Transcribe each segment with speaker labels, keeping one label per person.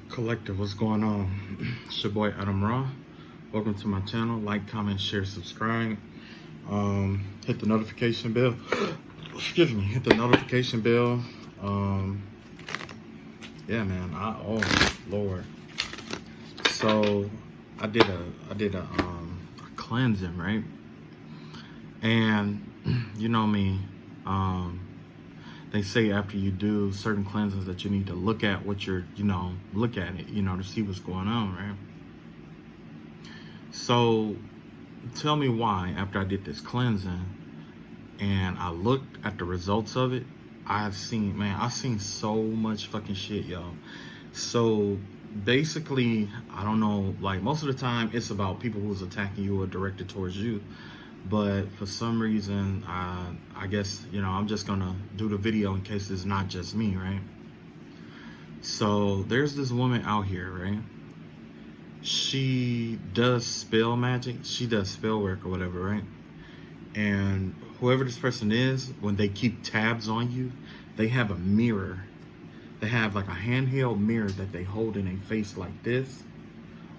Speaker 1: Collective, what's going on? It's your boy Adam Raw. Welcome to my channel. Like, comment, share, subscribe. Hit the notification bell. Excuse me. Hit the notification bell. Yeah, man. Oh Lord. So I did a cleansing, right? And you know me. They say after you do certain cleansings that you need to look at what you're, look at it, to see what's going on, right? So tell me why after I did this cleansing and I looked at the results of it, I've seen so much fucking shit, y'all. So basically, I don't know, like most of the time it's about people who's attacking you or directed towards you. But for some reason, I guess, I'm just gonna do the video in case it's not just me, right? So there's this woman out here, right? She does spell magic. She does spell work or whatever, right? And whoever this person is, when they keep tabs on you, they have a mirror. They have like a handheld mirror that they hold in a face like this,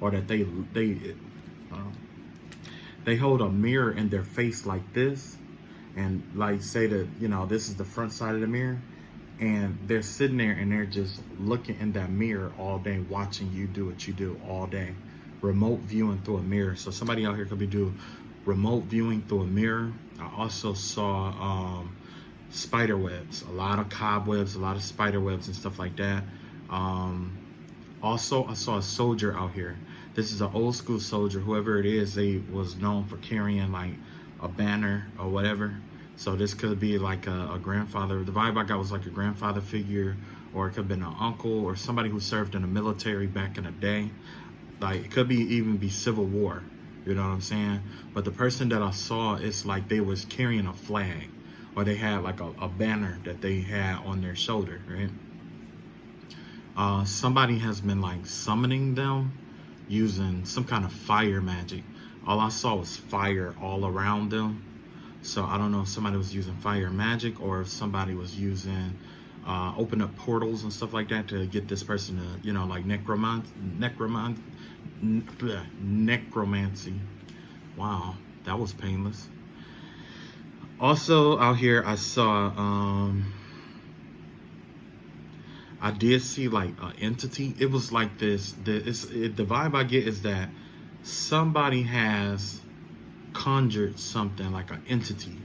Speaker 1: or that they hold a mirror in their face like this, and like say that, this is the front side of the mirror, and they're sitting there and they're just looking in that mirror all day, watching you do what you do all day. Remote viewing through a mirror. So somebody out here could be doing remote viewing through a mirror. I also saw spider webs, a lot of cobwebs, a lot of spider webs and stuff like that. Also, I saw a soldier out here. This is an old school soldier. Whoever it is, they was known for carrying like a banner or whatever. So this could be like a grandfather. The vibe I got was like a grandfather figure, or it could have been an uncle or somebody who served in the military back in the day. Like it could even be Civil War. You know what I'm saying? But the person that I saw, it's like they was carrying a flag, or they had like a banner that they had on their shoulder, right? Somebody has been like summoning them using some kind of fire magic. All I saw was fire all around them. So I don't know if somebody was using fire magic or if somebody was using open up portals and stuff like that to get this person to, like necromancy. Wow, that was painless. Also out here, I saw I did see like an entity. It was like this. The vibe I get is that somebody has conjured something like an entity,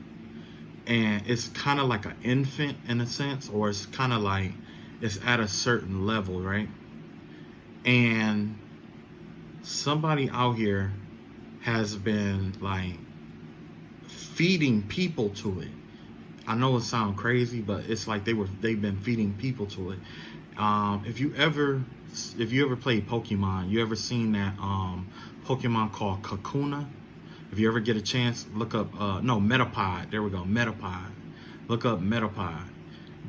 Speaker 1: and it's kind of like an infant in a sense, or it's kind of like it's at a certain level, right? And somebody out here has been like feeding people to it. I know it sounds crazy, but it's like they've been feeding people to it. If you ever played Pokemon, you ever seen that Pokemon called Kakuna? If you ever get a chance, look up Metapod. There we go, Metapod. Look up Metapod.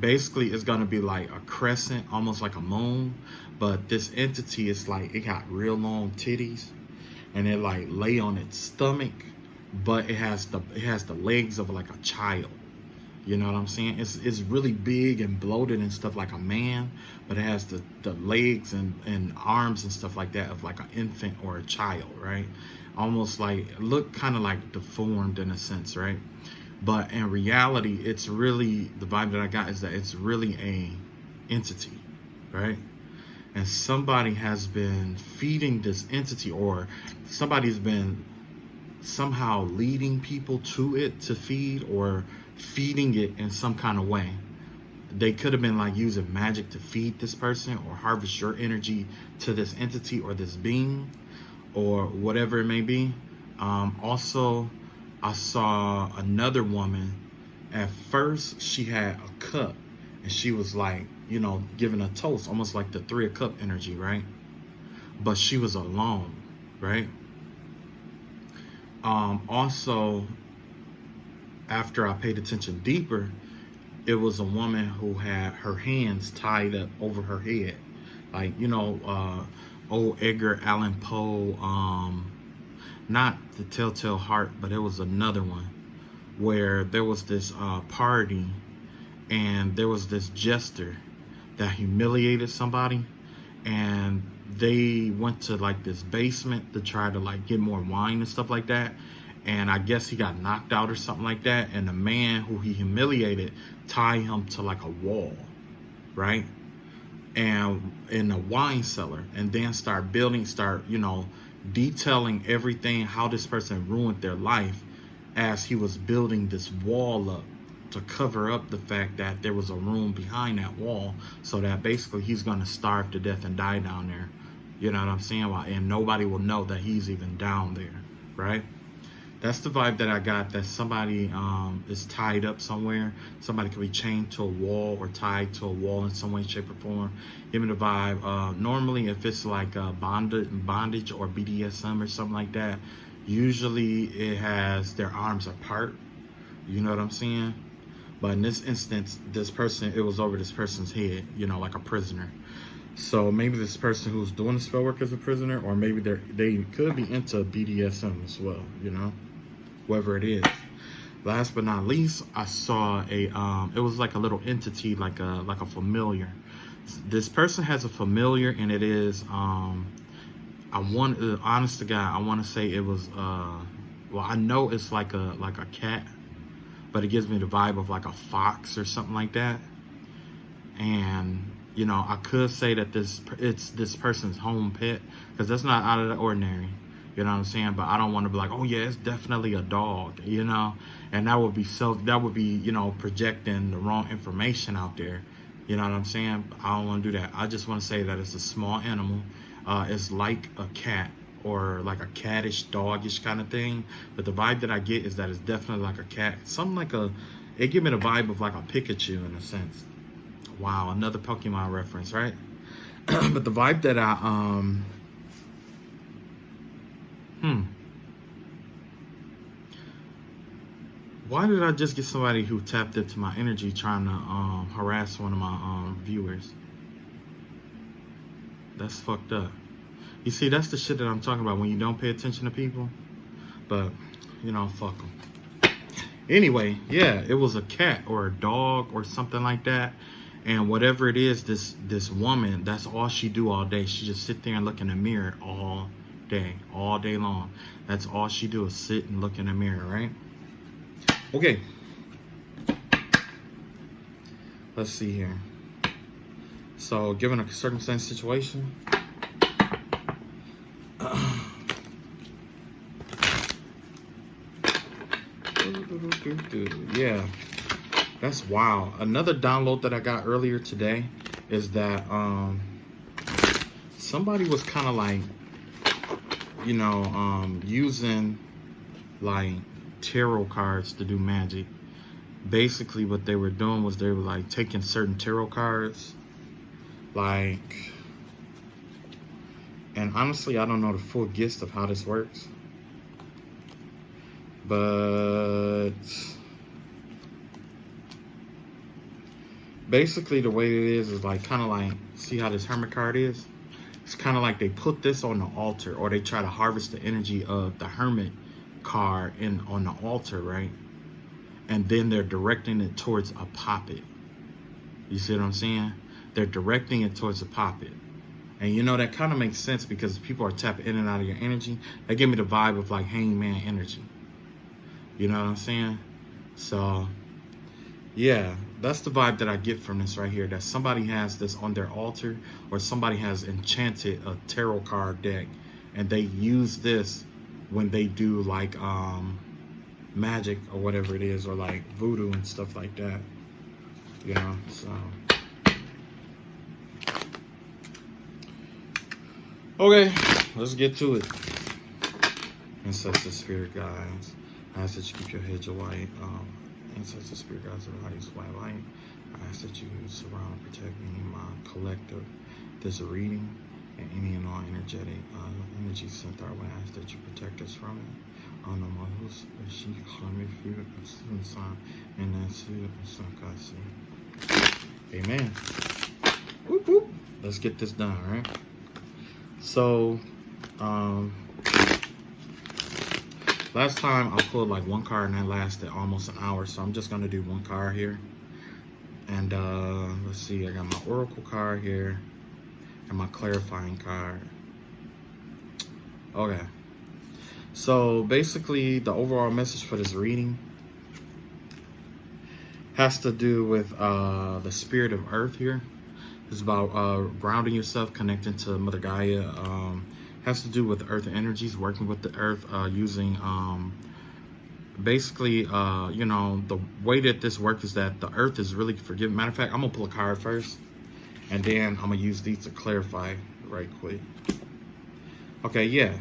Speaker 1: Basically, it's gonna be like a crescent, almost like a moon, but this entity is like it got real long titties, and it like lay on its stomach, but it has the legs of like a child. You know what I'm saying? It's really big and bloated and stuff like a man, but it has the legs and arms and stuff like that of like an infant or a child, right? Almost like, look kind of like deformed in a sense, right? But in reality, it's really, the vibe that I got is that it's really a entity, right? And somebody has been feeding this entity, or somebody's been somehow leading people to it to feed, or feeding it in some kind of way. They could have been like using magic to feed this person or harvest your energy to this entity or this being or whatever it may be. Also, I saw another woman. At first, she had a cup and she was like, giving a toast, almost like the 3 of Cups energy, right? But she was alone, right? Also, after I paid attention deeper, it was a woman who had her hands tied up over her head. Like, old Edgar Allan Poe, not the Telltale Heart, but it was another one where there was this party, and there was this jester that humiliated somebody, and they went to like this basement to try to like get more wine and stuff like that. And I guess he got knocked out or something like that. And the man who he humiliated tied him to like a wall, right? And in a wine cellar, and then start, you know, detailing everything, how this person ruined their life as he was building this wall up to cover up the fact that there was a room behind that wall, so that basically he's going to starve to death and die down there. You know what I'm saying? And nobody will know that he's even down there, right? That's the vibe that I got, that somebody is tied up somewhere. Somebody could be chained to a wall or tied to a wall in some way, shape, or form. Give me the vibe. Normally, if it's like bondage or BDSM or something like that, usually it has their arms apart. You know what I'm saying? But in this instance, this person, it was over this person's head, you know, like a prisoner. So maybe this person who's doing the spell work is a prisoner, or maybe they could be into BDSM as well, you know, whoever it is. Last but not least, I saw a it was like a little entity, like a familiar. This person has a familiar, and it is honest to God, I want to say it was well, I know it's like a cat, but it gives me the vibe of like a fox or something like that. And you know, I could say that it's this person's home pet, because that's not out of the ordinary. You know what I'm saying? But I don't want to be like, oh yeah, it's definitely a dog, you know? And that would be, you know, projecting the wrong information out there. You know what I'm saying? I don't want to do that. I just want to say that it's a small animal. It's like a cat, or like a cattish, doggish kind of thing. But the vibe that I get is that it's definitely like a cat. Something like it give me the vibe of like a Pikachu in a sense. Wow, another Pokemon reference, right? But the vibe that why did I just get somebody who tapped into my energy trying to harass one of my viewers? That's fucked up. You see, that's the shit that I'm talking about when you don't pay attention to people. But, you know, fuck them. Anyway, yeah, it was a cat or a dog or something like that. And whatever it is, this woman, that's all she do all day. She just sit there and look in the mirror all day long. That's all she do, is sit and look in the mirror, right? Okay. Let's see here. So, given a circumstance situation, yeah, that's wild. Another download that I got earlier today is that somebody was kind of like, you know, using like tarot cards to do magic. Basically what they were doing was they were like taking certain tarot cards, like, and honestly I don't know the full gist of how this works, but basically the way it is like kind of like, see how this Hermit card is? It's kind of like they put this on the altar, or they try to harvest the energy of the Hermit card on the altar, right? And then they're directing it towards a poppet. You see what I'm saying? They're directing it towards a poppet. And you know, that kind of makes sense because people are tapping in and out of your energy. They give me the vibe of like hangman energy. You know what I'm saying? So, yeah, that's the vibe that I get from this right here. That somebody has this on their altar, or somebody has enchanted a tarot card deck, and they use this when they do like magic or whatever it is, or like voodoo and stuff like that. You know, so. Okay, let's get to it. Ancestor spirit guides, I ask that you keep your heads white. Ancestor spirit guides of the highest white light, I ask that you surround and protect me in my collective this reading, and any and all energetic energy sent our way. I ask that you protect us from it. On the Mahus, she me food and sign, and then see Amen. Whoop, whoop. Let's get this done, right? So, last time I pulled like one card and that lasted almost an hour, so I'm just gonna do one card here. And let's see, I got my Oracle card here. And my clarifying card. Okay. So basically, the overall message for this reading has to do with the spirit of Earth here. It's about grounding yourself, connecting to Mother Gaia. Has to do with Earth energies, working with the Earth, using basically, you know, the way that this works is that the Earth is really forgiving. Matter of fact, I'm gonna pull a card first, and then I'm gonna use these to clarify right quick. Okay, yeah.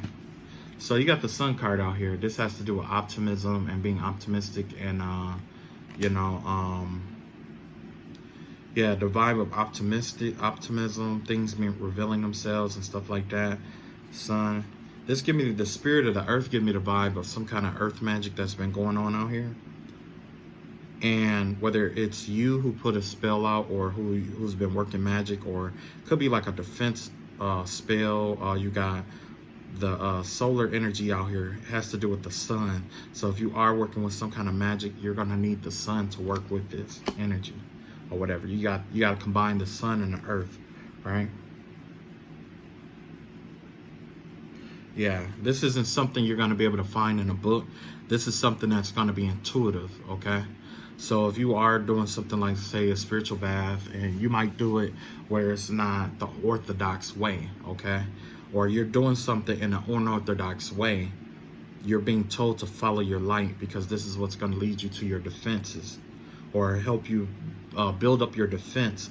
Speaker 1: So you got the Sun card out here. This has to do with optimism and being optimistic, and you know, yeah, the vibe of optimism, things being revealing themselves and stuff like that. Sun. This give me the spirit of the Earth. Give me the vibe of some kind of Earth magic that's been going on out here. And whether it's you who put a spell out, or who's been working magic, or could be like a defense spell. You got the solar energy out here. It has to do with the sun. So if you are working with some kind of magic, you're gonna need the sun to work with this energy, or whatever. You got to combine the sun and the earth, right? Yeah, this isn't something you're going to be able to find in a book. This is something that's going to be intuitive, okay? So if you are doing something like, say, a spiritual bath, and you might do it where it's not the orthodox way, okay? Or you're doing something in an unorthodox way, you're being told to follow your light, because this is what's going to lead you to your defenses, or help you build up your defense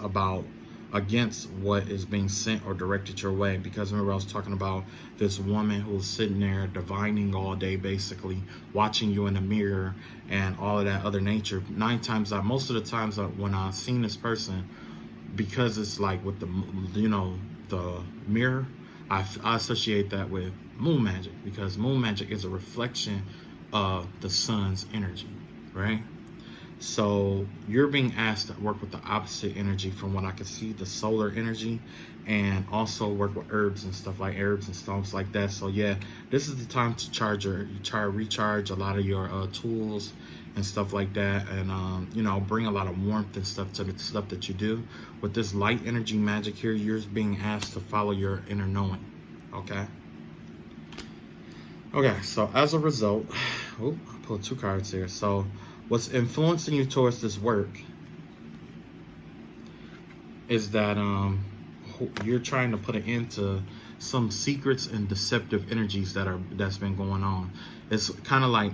Speaker 1: against what is being sent or directed your way. Because remember, I was talking about this woman who's sitting there divining all day, basically watching you in the mirror and all of that other nature. Most of the times when I've seen this person, because it's like with the, you know, the mirror, I associate that with moon magic, because moon magic is a reflection of the sun's energy, right? So you're being asked to work with the opposite energy from what I can see, the solar energy, and also work with herbs and stuff, like herbs and stones like that. So yeah, this is the time to recharge a lot of your tools and stuff like that, and you know, bring a lot of warmth and stuff to the stuff that you do. With this light energy magic here, you're being asked to follow your inner knowing, okay? Okay, so as a result, I pulled two cards here. So what's influencing you towards this work is that you're trying to put an end to some secrets and deceptive energies that's been going on. It's kind of like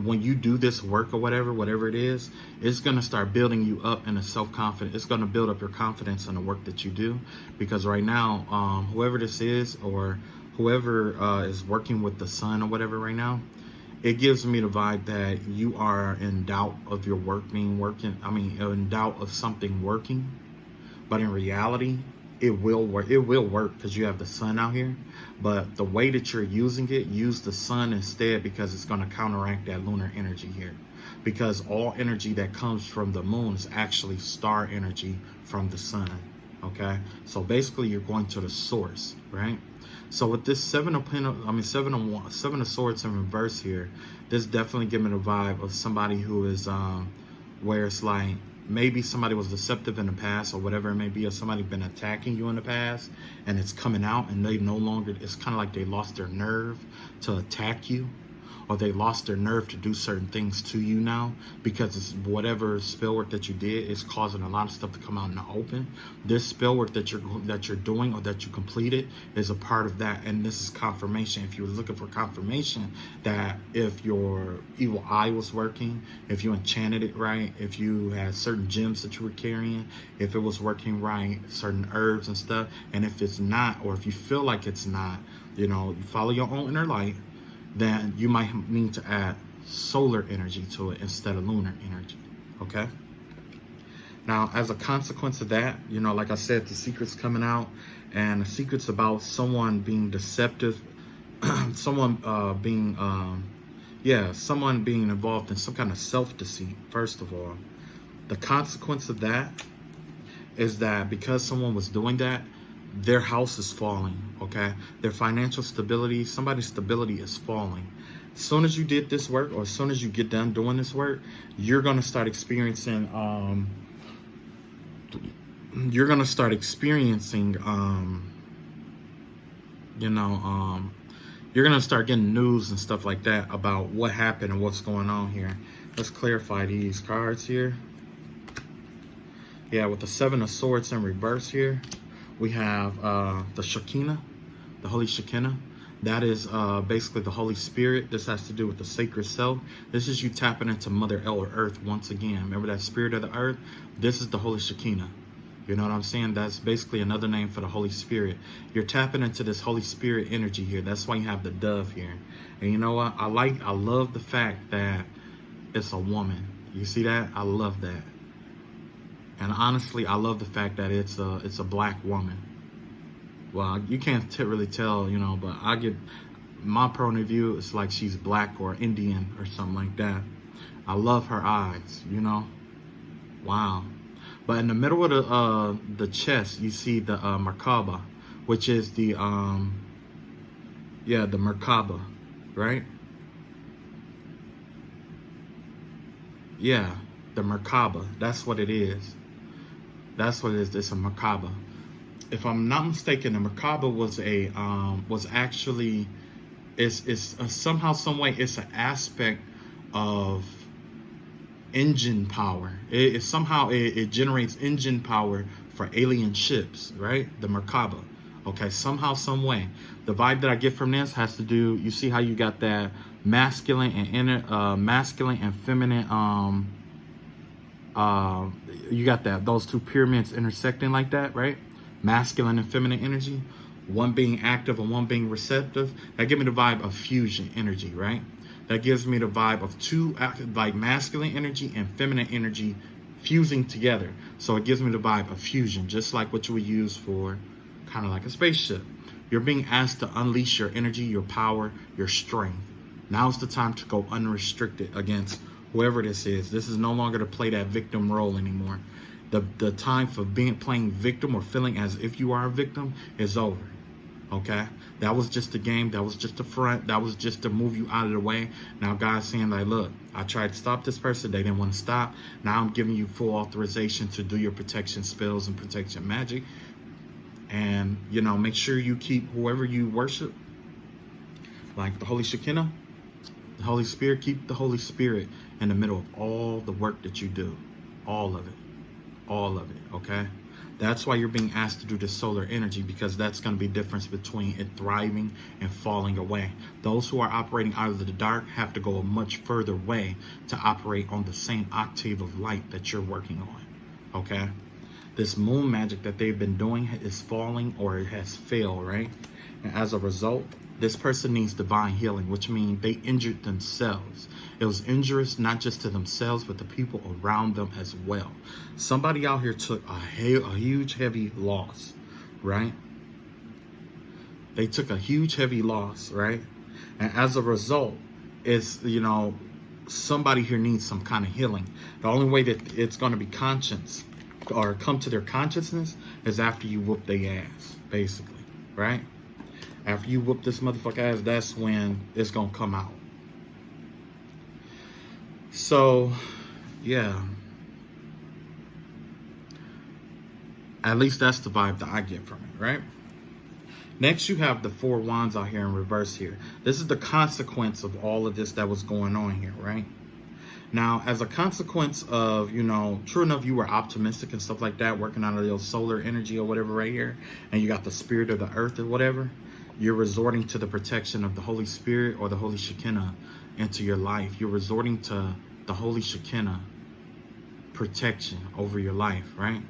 Speaker 1: when you do this work or whatever it is, it's going to start building you up in a self-confidence. It's going to build up your confidence in the work that you do, because right now, whoever this is, or whoever is working with the sun or whatever right now, it gives me the vibe that you are in doubt of your work in doubt of something working. But in reality, it will work. It will work because you have the sun out here. But the way that you're using it, use the sun instead, because it's going to counteract that lunar energy here. Because all energy that comes from the moon is actually star energy from the sun. Okay? So basically, you're going to the source, right? So with this seven of swords in reverse here, this definitely gives me the vibe of somebody who is where it's like maybe somebody was deceptive in the past, or whatever it may be, or somebody been attacking you in the past, and it's coming out, and they no longer, it's kind of like they lost their nerve to attack you, or they lost their nerve to do certain things to you now, because it's whatever spell work that you did is causing a lot of stuff to come out in the open. This spell work that you're doing, or that you completed, is a part of that, and this is confirmation. If you were looking for confirmation that if your evil eye was working, if you enchanted it right, if you had certain gems that you were carrying, if it was working right, certain herbs and stuff, and if it's not, or if you feel like it's not, you know, you follow your own inner light, then you might need to add solar energy to it instead of lunar energy, okay? Now, as a consequence of that, you know, like I said, the secret's coming out, and the secret's about someone being deceptive, someone being involved in some kind of self-deceit, first of all. The consequence of that is that because someone was doing that, their house is falling, okay? Their financial stability, somebody's stability is falling. As soon as you did this work, or as soon as you get done doing this work, you're going to start experiencing, you know, you're going to start getting news and stuff like that about what happened and what's going on here. Let's clarify these cards here. Yeah, with the Seven of Swords in reverse here, we have the Shekinah, the Holy Shekinah. That is basically the Holy Spirit. This has to do with the sacred self. This is you tapping into Mother Earth once again. Remember that spirit of the earth? This is the Holy Shekinah. You know what I'm saying? That's basically another name for the Holy Spirit. You're tapping into this Holy Spirit energy here. That's why you have the dove here. And you know what? I love the fact that it's a woman. You see that? I love that. And honestly, I love the fact that it's a black woman. Well, you can't really tell, you know, but I get my point of view. It's like she's black or Indian or something like that. I love her eyes, you know. Wow. But in the middle of the chest, you see the Merkaba, which is the the Merkaba, right? Yeah, the Merkaba. That's what it is. That's what it is. It's a Merkaba. If I'm not mistaken, the Merkaba was actually somehow, some way, it's an aspect of engine power. It somehow generates engine power for alien ships, right? The Merkaba. Okay, somehow, some way. The vibe that I get from this has to do. You see how you got that masculine and feminine. You got those two pyramids intersecting like that, right? Masculine and feminine energy, one being active and one being receptive. That gives me the vibe of fusion energy, right? That gives me the vibe of two, like masculine energy and feminine energy fusing together. So it gives me the vibe of fusion, just like what you would use for kind of like a spaceship. You're being asked to unleash your energy, your power, your strength. Now's the time to go unrestricted against whoever this is. This is no longer to play that victim role anymore. The time for playing victim or feeling as if you are a victim is over. Okay, that was just a game. That was just a front. That was just to move you out of the way. Now God's saying, like, look, I tried to stop this person. They didn't want to stop. Now I'm giving you full authorization to do your protection spells and protection magic. And, you know, make sure you keep whoever you worship, like the Holy Shekinah, the Holy Spirit, keep the Holy Spirit in the middle of all the work that you do. All of it. All of it, okay? That's why you're being asked to do this solar energy, because that's going to be the difference between it thriving and falling away. Those who are operating out of the dark have to go a much further way to operate on the same octave of light that you're working on, okay? This moon magic that they've been doing is falling, or it has failed, right? And as a result, this person needs divine healing, which means they injured themselves. It was injurious not just to themselves, but the people around them as well. Somebody out here took a huge, heavy loss, right? They took a huge, heavy loss, right? And as a result, it's, you know, somebody here needs some kind of healing. The only way that it's going to be conscious or come to their consciousness is after you whoop their ass, basically, right? After you whoop this motherfucker ass, that's when it's going to come out. So, yeah. At least that's the vibe that I get from it, right? Next, you have the Four Wands out here in reverse here. This is the consequence of all of this that was going on here, right? Now, as a consequence of, you know, true enough, you were optimistic and stuff like that, working out of your solar energy or whatever right here, and you got the spirit of the earth or whatever, you're resorting to the protection of the Holy Spirit or the Holy Shekinah into your life. You're resorting to the Holy Shekinah protection over your life, right?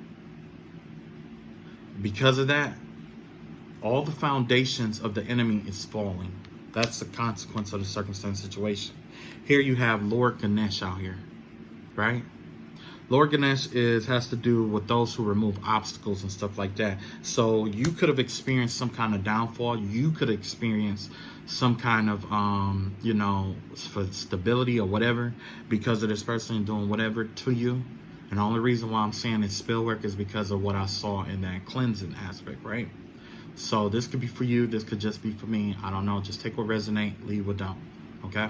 Speaker 1: Because of that, all the foundations of the enemy is falling. That's the consequence of the circumstance situation. Here you have Lord Ganesh out here, right? Lord Ganesh has to do with those who remove obstacles and stuff like that. So you could have experienced some kind of downfall. You could experience some kind of, you know, for stability or whatever because of this person doing whatever to you. And the only reason why I'm saying it's spell work is because of what I saw in that cleansing aspect, right? So this could be for you. This could just be for me. I don't know. Just take what resonate, leave what don't. Okay?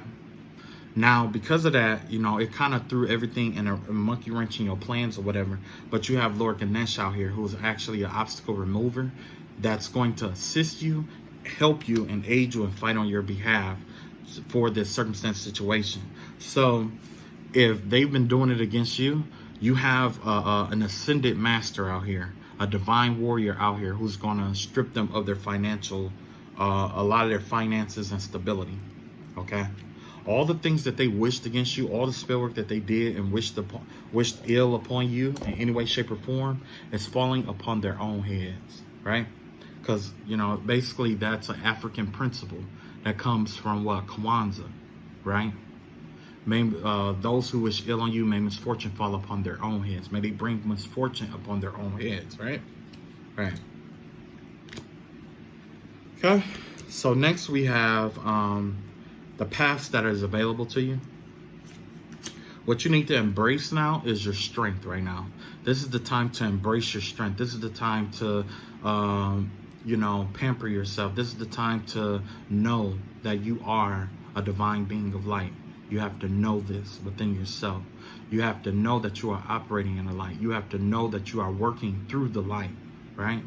Speaker 1: Now, because of that, you know, it kind of threw everything in a monkey wrench in your plans or whatever. But you have Lord Ganesh out here, who is actually an obstacle remover that's going to assist you help you and aid you and fight on your behalf for this circumstance situation. So if they've been doing it against you, you have an ascended master out here, a divine warrior out here who's going to strip them of their financial, a lot of their finances and stability. Okay? All the things that they wished against you, all the spell work that they did and wished ill upon you in any way, shape, or form, is falling upon their own heads, right? Because, you know, basically that's an African principle that comes from what? Kwanzaa, right? May those who wish ill on you, may misfortune fall upon their own heads. May they bring misfortune upon their own heads, right? Right. Okay. So next we have the paths that is available to you. What you need to embrace now is your strength right now. This is the time to embrace your strength. This is the time to, you know, pamper yourself. This is the time to know that you are a divine being of light. You have to know this within yourself. You have to know that you are operating in the light. You have to know that you are working through the light, right?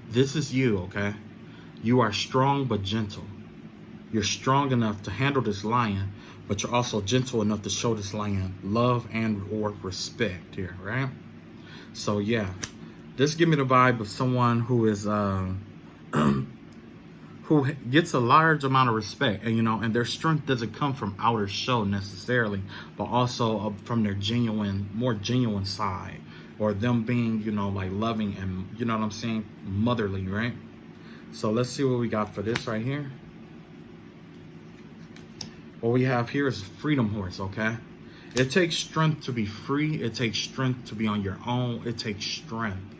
Speaker 1: This is you, okay? You are strong but gentle. You're strong enough to handle this lion, but you're also gentle enough to show this lion love and or respect here, right? So yeah, this give me the vibe of someone who is who gets a large amount of respect, and you know, and their strength doesn't come from outer show necessarily, but also from their more genuine side, or them being, you know, like loving and, you know what I'm saying, motherly, right? So let's see what we got for this right here. What we have here is freedom horse, okay? It takes strength to be free. It takes strength to be on your own. It takes strength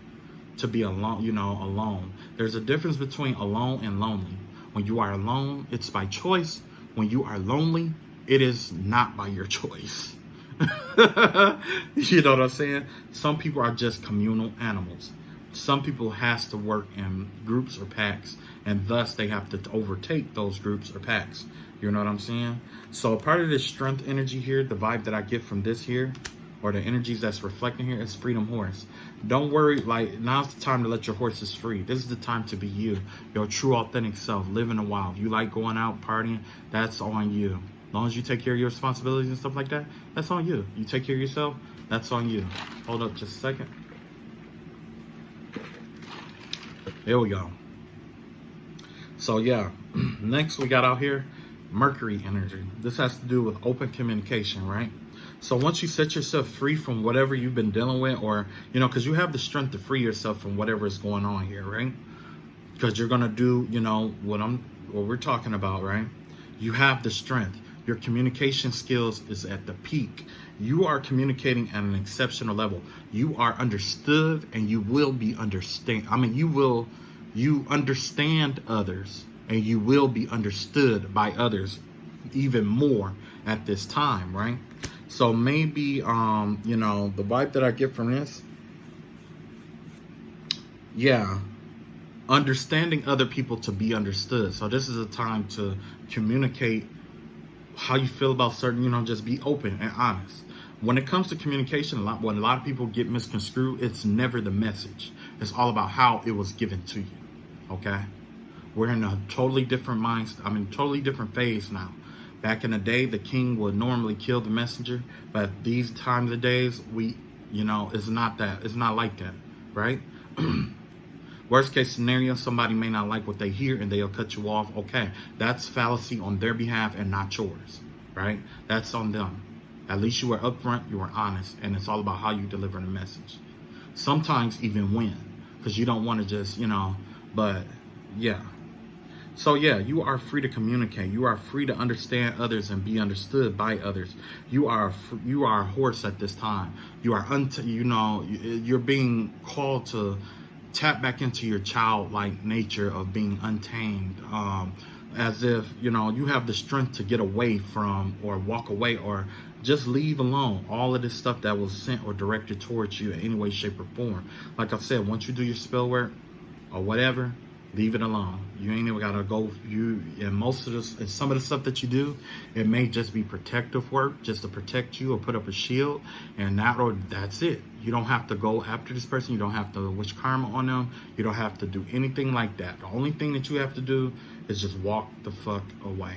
Speaker 1: to be alone, you know, alone. There's a difference between alone and lonely. When you are alone, it's by choice. When you are lonely, it is not by your choice. You know what I'm saying? Some people are just communal animals. Some people has to work in groups or packs, and thus they have to overtake those groups or packs. You know what I'm saying? So part of this strength energy here, the vibe that I get from this here, or the energies that's reflecting here, is freedom horse. Don't worry, like, now's the time to let your horses free. This is the time to be you, your true authentic self, live in the wild. You like going out partying, that's on you. As long as you take care of your responsibilities and stuff like that, that's on you. You take care of yourself, that's on you. Hold up just a second. There we go. So yeah, next we got out here Mercury energy. This has to do with open communication, right? So once you set yourself free from whatever you've been dealing with, or, you know, because you have the strength to free yourself from whatever is going on here, right? Because you're going to do, you know, what we're talking about, right? You have the strength. Your communication skills is at the peak. You are communicating at an exceptional level. You are understood, and you will be you understand others, and you will be understood by others even more at this time, right? So maybe, you know, the vibe that I get from this, yeah, understanding other people to be understood. So this is a time to communicate how you feel about certain, you know, just be open and honest. When it comes to communication, when a lot of people get misconstrued, it's never the message. It's all about how it was given to you, okay? We're in a totally different totally different phase now. Back in the day, the king would normally kill the messenger, but these times of days, you know, it's not like that, right? Worst case scenario, somebody may not like what they hear and they'll cut you off. Okay, that's fallacy on their behalf and not yours, right? That's on them. At least you were upfront, you were honest, and it's all about how you deliver the message. Sometimes even win, because you don't want to just, you know, but yeah. So yeah, you are free to communicate. You are free to understand others and be understood by others. You are a horse at this time. You are you're being called to tap back into your childlike nature of being untamed, as if, you know, you have the strength to get away from, or walk away, or just leave alone all of this stuff that was sent or directed towards you in any way, shape, or form. Like I said, once you do your spell work or whatever, leave it alone. You ain't even gotta go. And some of the stuff that you do, it may just be protective work, just to protect you or put up a shield, and that's it. You don't have to go after this person. You don't have to wish karma on them. You don't have to do anything like that. The only thing that you have to do is just walk the fuck away.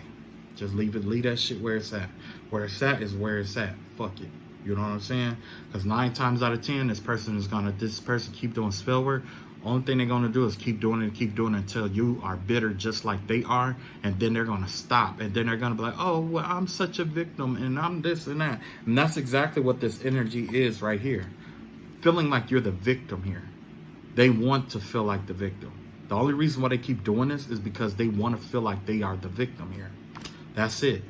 Speaker 1: Just leave that shit where it's at. Where it's at is where it's at. Fuck it. You know what I'm saying? Because 9 times out of 10, this person keep doing spell work. Only thing they're going to do is keep doing it until you are bitter just like they are. And then they're going to stop. And then they're going to be like, oh, well, I'm such a victim and I'm this and that. And that's exactly what this energy is right here. Feeling like you're the victim here. They want to feel like the victim. The only reason why they keep doing this is because they want to feel like they are the victim here. That's it.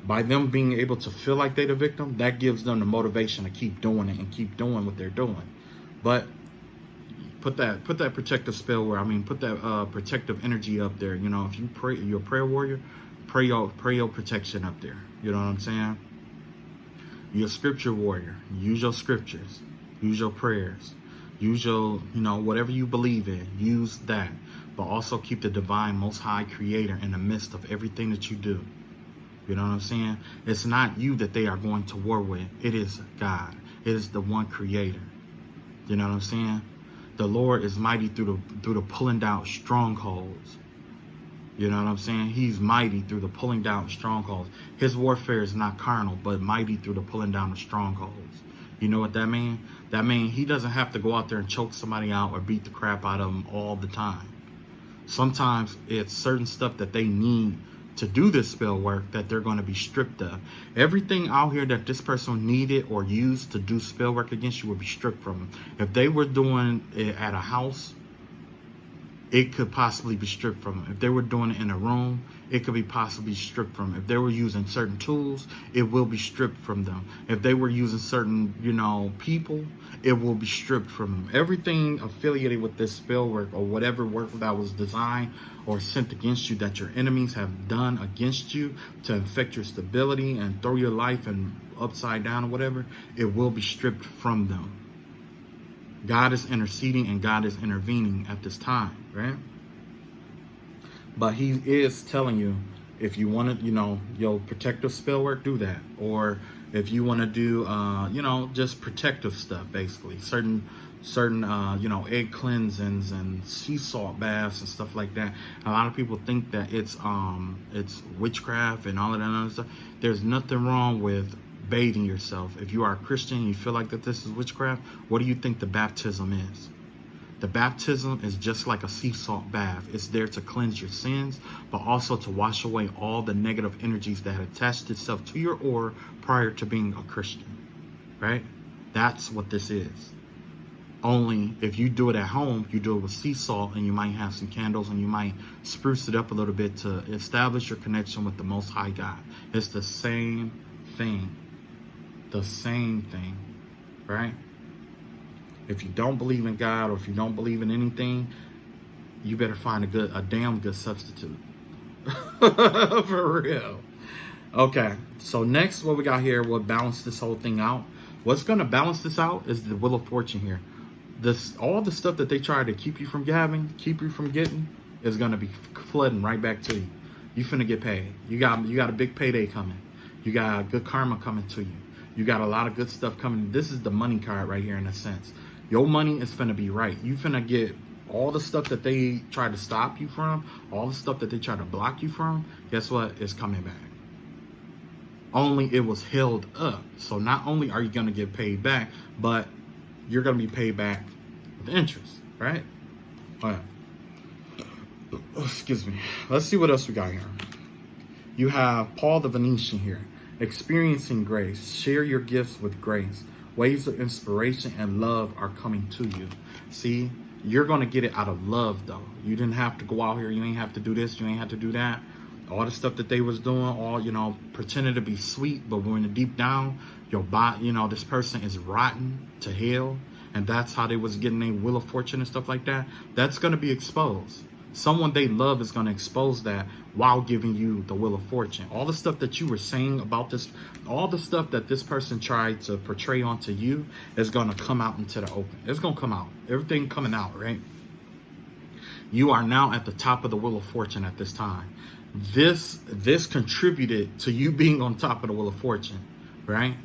Speaker 1: By them being able to feel like they're the victim, that gives them the motivation to keep doing it and keep doing what they're doing. But put that protective spell where, put that protective energy up there. You know, if you pray, you're a prayer warrior, pray your protection up there. You know what I'm saying? You're a scripture warrior. Use your scriptures. Use your prayers. Use your, whatever you believe in. Use that. But also keep the divine, most high creator in the midst of everything that you do. You know what I'm saying? It's not you that they are going to war with. It is God. It is the one creator. You know what I'm saying? The Lord is mighty through the pulling down strongholds. You know what I'm saying? He's mighty through the pulling down strongholds. His warfare is not carnal, but mighty through the pulling down of strongholds. You know what that means? That means he doesn't have to go out there and choke somebody out or beat the crap out of them all the time. Sometimes it's certain stuff that they need to do this spell work that they're going to be stripped of. Everything out here that this person needed or used to do spell work against you will be stripped from them. If they were doing it at a house, it could possibly be stripped from them. If they were doing it in a room, it could be possibly stripped from them. If they were using certain tools, it will be stripped from them. If they were using certain, people, it will be stripped from them. Everything affiliated with this spell work or whatever work that was designed or sent against you that your enemies have done against you to infect your stability and throw your life and upside down or whatever, it will be stripped from them. God is interceding and God is intervening at this time, right? But he is telling you, if you want to, your protective spell work, do that. Or if you want to do, just protective stuff, basically. Certain egg cleansings and sea salt baths and stuff like that. A lot of people think that it's witchcraft and all of that other stuff. There's nothing wrong with bathing yourself. If you are a Christian and you feel like that this is witchcraft, what do you think the baptism is? The baptism is just like a sea salt bath. It's there to cleanse your sins, but also to wash away all the negative energies that had attached itself to your aura prior to being a Christian, right? That's what this is. Only if you do it at home, you do it with sea salt and you might have some candles and you might spruce it up a little bit to establish your connection with the Most High God. It's the same thing. The same thing, right? If you don't believe in God or if you don't believe in anything, you better find a damn good substitute. For real. Okay, so next what we got here will balance this whole thing out. What's going to balance this out is the Wheel of Fortune here. All the stuff that they try to keep you from having, keep you from getting, is going to be flooding right back to you. You finna get paid. You got a big payday coming. You got good karma coming to you. You got a lot of good stuff coming. This is the money card right here in a sense. Your money is finna be right. You finna get all the stuff that they try to stop you from, all the stuff that they try to block you from, guess what? It's coming back. Only it was held up. So not only are you gonna get paid back, but you're gonna be paid back with interest, right? All right. Excuse me. Let's see what else we got here. You have Paul the Venetian here. Experiencing grace. Share your gifts with grace. Waves of inspiration and love are coming to you. See, you're going to get it out of love, though. You didn't have to go out here. You ain't have to do this. You ain't have to do that. All the stuff that they was doing, all, pretending to be sweet, but when deep down, your body, this person is rotten to hell. And that's how they was getting their Wheel of Fortune and stuff like that. That's going to be exposed. Someone they love is going to expose that while giving you the Wheel of Fortune. All the stuff that you were saying about this, all the stuff that this person tried to portray onto you is going to come out into the open. It's going to come out. Everything coming out, right? You are now at the top of the Wheel of Fortune at this time. This contributed to you being on top of the Wheel of Fortune, right?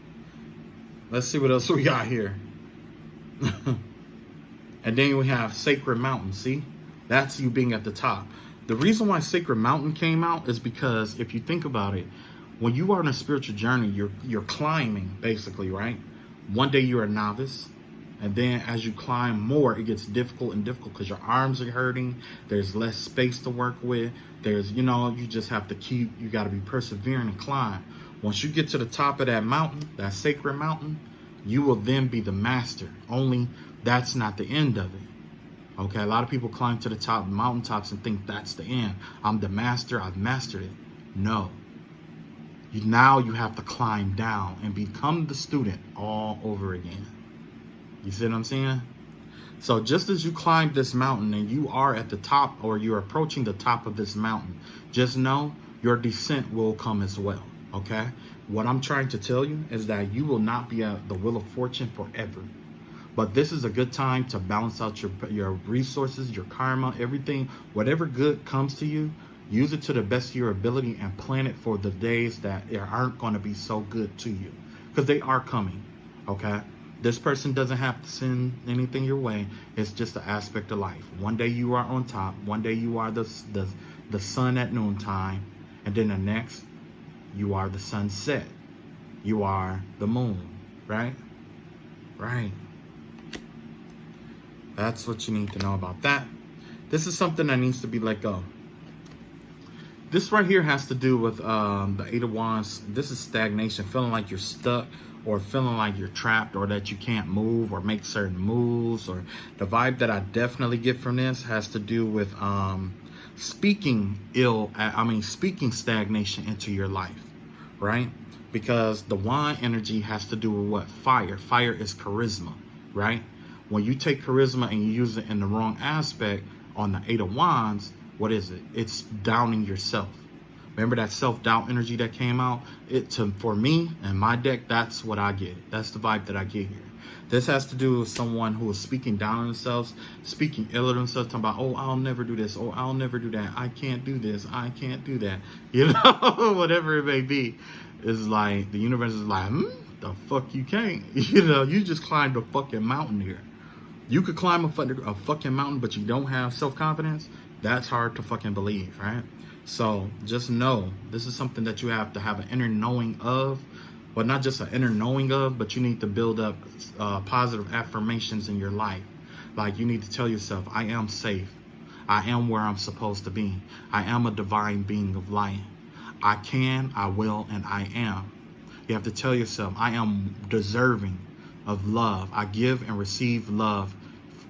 Speaker 1: Let's see what else we got here. And then we have Sacred Mountain. See, that's you being at the top. The reason why Sacred Mountain came out is because if you think about it, when you are on a spiritual journey, you're climbing basically, right? One day you're a novice, and then as you climb more, it gets difficult and difficult because your arms are hurting. There's less space to work with. There's, you know, you just have to you got to be persevering and climb. Once you get to the top of that mountain, that sacred mountain, you will then be the master. Only that's not the end of it. Okay, a lot of people climb to the top mountaintops and think that's the end. I'm the master, I've mastered it. No. Now you have to climb down and become the student all over again. You see what I'm saying? So just as you climb this mountain and you are at the top, or you're approaching the top of this mountain, just know your descent will come as well. Okay? What I'm trying to tell you is that you will not be at the wheel of fortune forever. But this is a good time to balance out your resources, your karma, everything. Whatever good comes to you, use it to the best of your ability and plan it for the days that aren't going to be so good to you. Because they are coming, okay? This person doesn't have to send anything your way. It's just an aspect of life. One day you are on top. One day you are the sun at noontime. And then the next, you are the sunset. You are the moon, right? Right. That's what you need to know about that. This is something that needs to be let go. This right here has to do with the Eight of Wands. This is stagnation, feeling like you're stuck, or feeling like you're trapped, or that you can't move or make certain moves. Or the vibe that I definitely get from this has to do with speaking stagnation into your life, right? Because the wand energy has to do with what? Fire. Fire is charisma, right? When you take charisma and you use it in the wrong aspect on the Eight of Wands, what is it? It's downing yourself. Remember that self-doubt energy that came out? For me and my deck, that's what I get. That's the vibe that I get here. This has to do with someone who is speaking down on themselves, speaking ill of themselves, talking about, oh, I'll never do this, oh, I'll never do that, I can't do this, I can't do that. You know, whatever it may be. It's like, the universe is like, the fuck you can't. You know, you just climbed a fucking mountain here. You could climb a fucking mountain, but you don't have self-confidence. That's hard to fucking believe, right? So just know this is something that you have to have an inner knowing of. But not just an inner knowing of, but you need to build up positive affirmations in your life. Like you need to tell yourself, I am safe. I am where I'm supposed to be. I am a divine being of light. I can, I will, and I am. You have to tell yourself, I am deserving of love. I give and receive love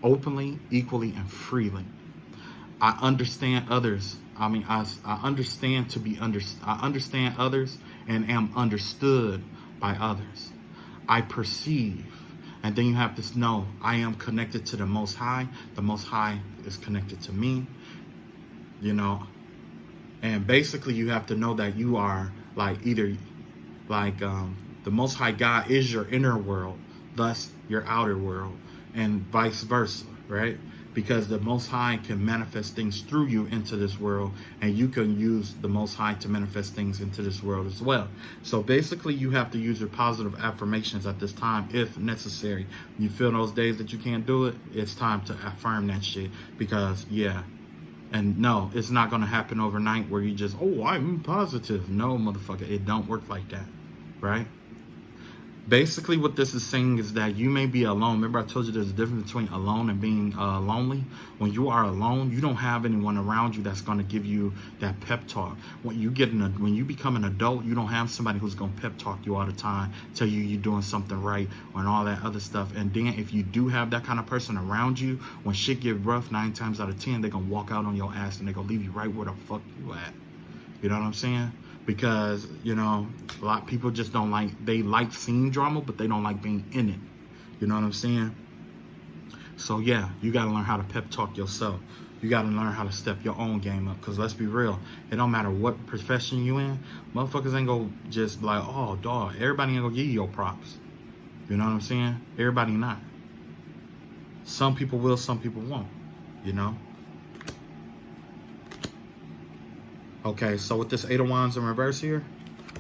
Speaker 1: openly, equally, and freely. I understand others. I understand to be I understand others and am understood by others. I perceive. And then you have to know, I am connected to the Most High. The Most High is connected to me. You know, and basically you have to know that you are like the Most High God is your inner world, thus your outer world, and vice versa, right? Because the Most High can manifest things through you into this world, and you can use the Most High to manifest things into this world as well. So basically, you have to use your positive affirmations at this time if necessary. You feel those days that you can't do it, it's time to affirm that shit. Because, yeah. And no, it's not going to happen overnight where you just, oh, I'm positive. No, motherfucker, it don't work like that, right? Basically, what this is saying is that you may be alone. Remember, I told you there's a difference between alone and being lonely. When you are alone, you don't have anyone around you that's going to give you that pep talk. When you become an adult, you don't have somebody who's going to pep talk you all the time, tell you you're doing something right, and all that other stuff. And then if you do have that kind of person around you, when shit get rough, 9 times out of 10, they're going to walk out on your ass and they're going to leave you right where the fuck you at. You know what I'm saying? Because, you know, a lot of people just don't they like seeing drama, but they don't like being in it. You know what I'm saying? So, yeah, you got to learn how to pep talk yourself. You got to learn how to step your own game up. Because let's be real, it don't matter what profession you in, motherfuckers ain't going to just be like, oh, dog, everybody ain't going to give you your props. You know what I'm saying? Everybody not. Some people will, some people won't, you know? Okay, so with this Eight of Wands in reverse here,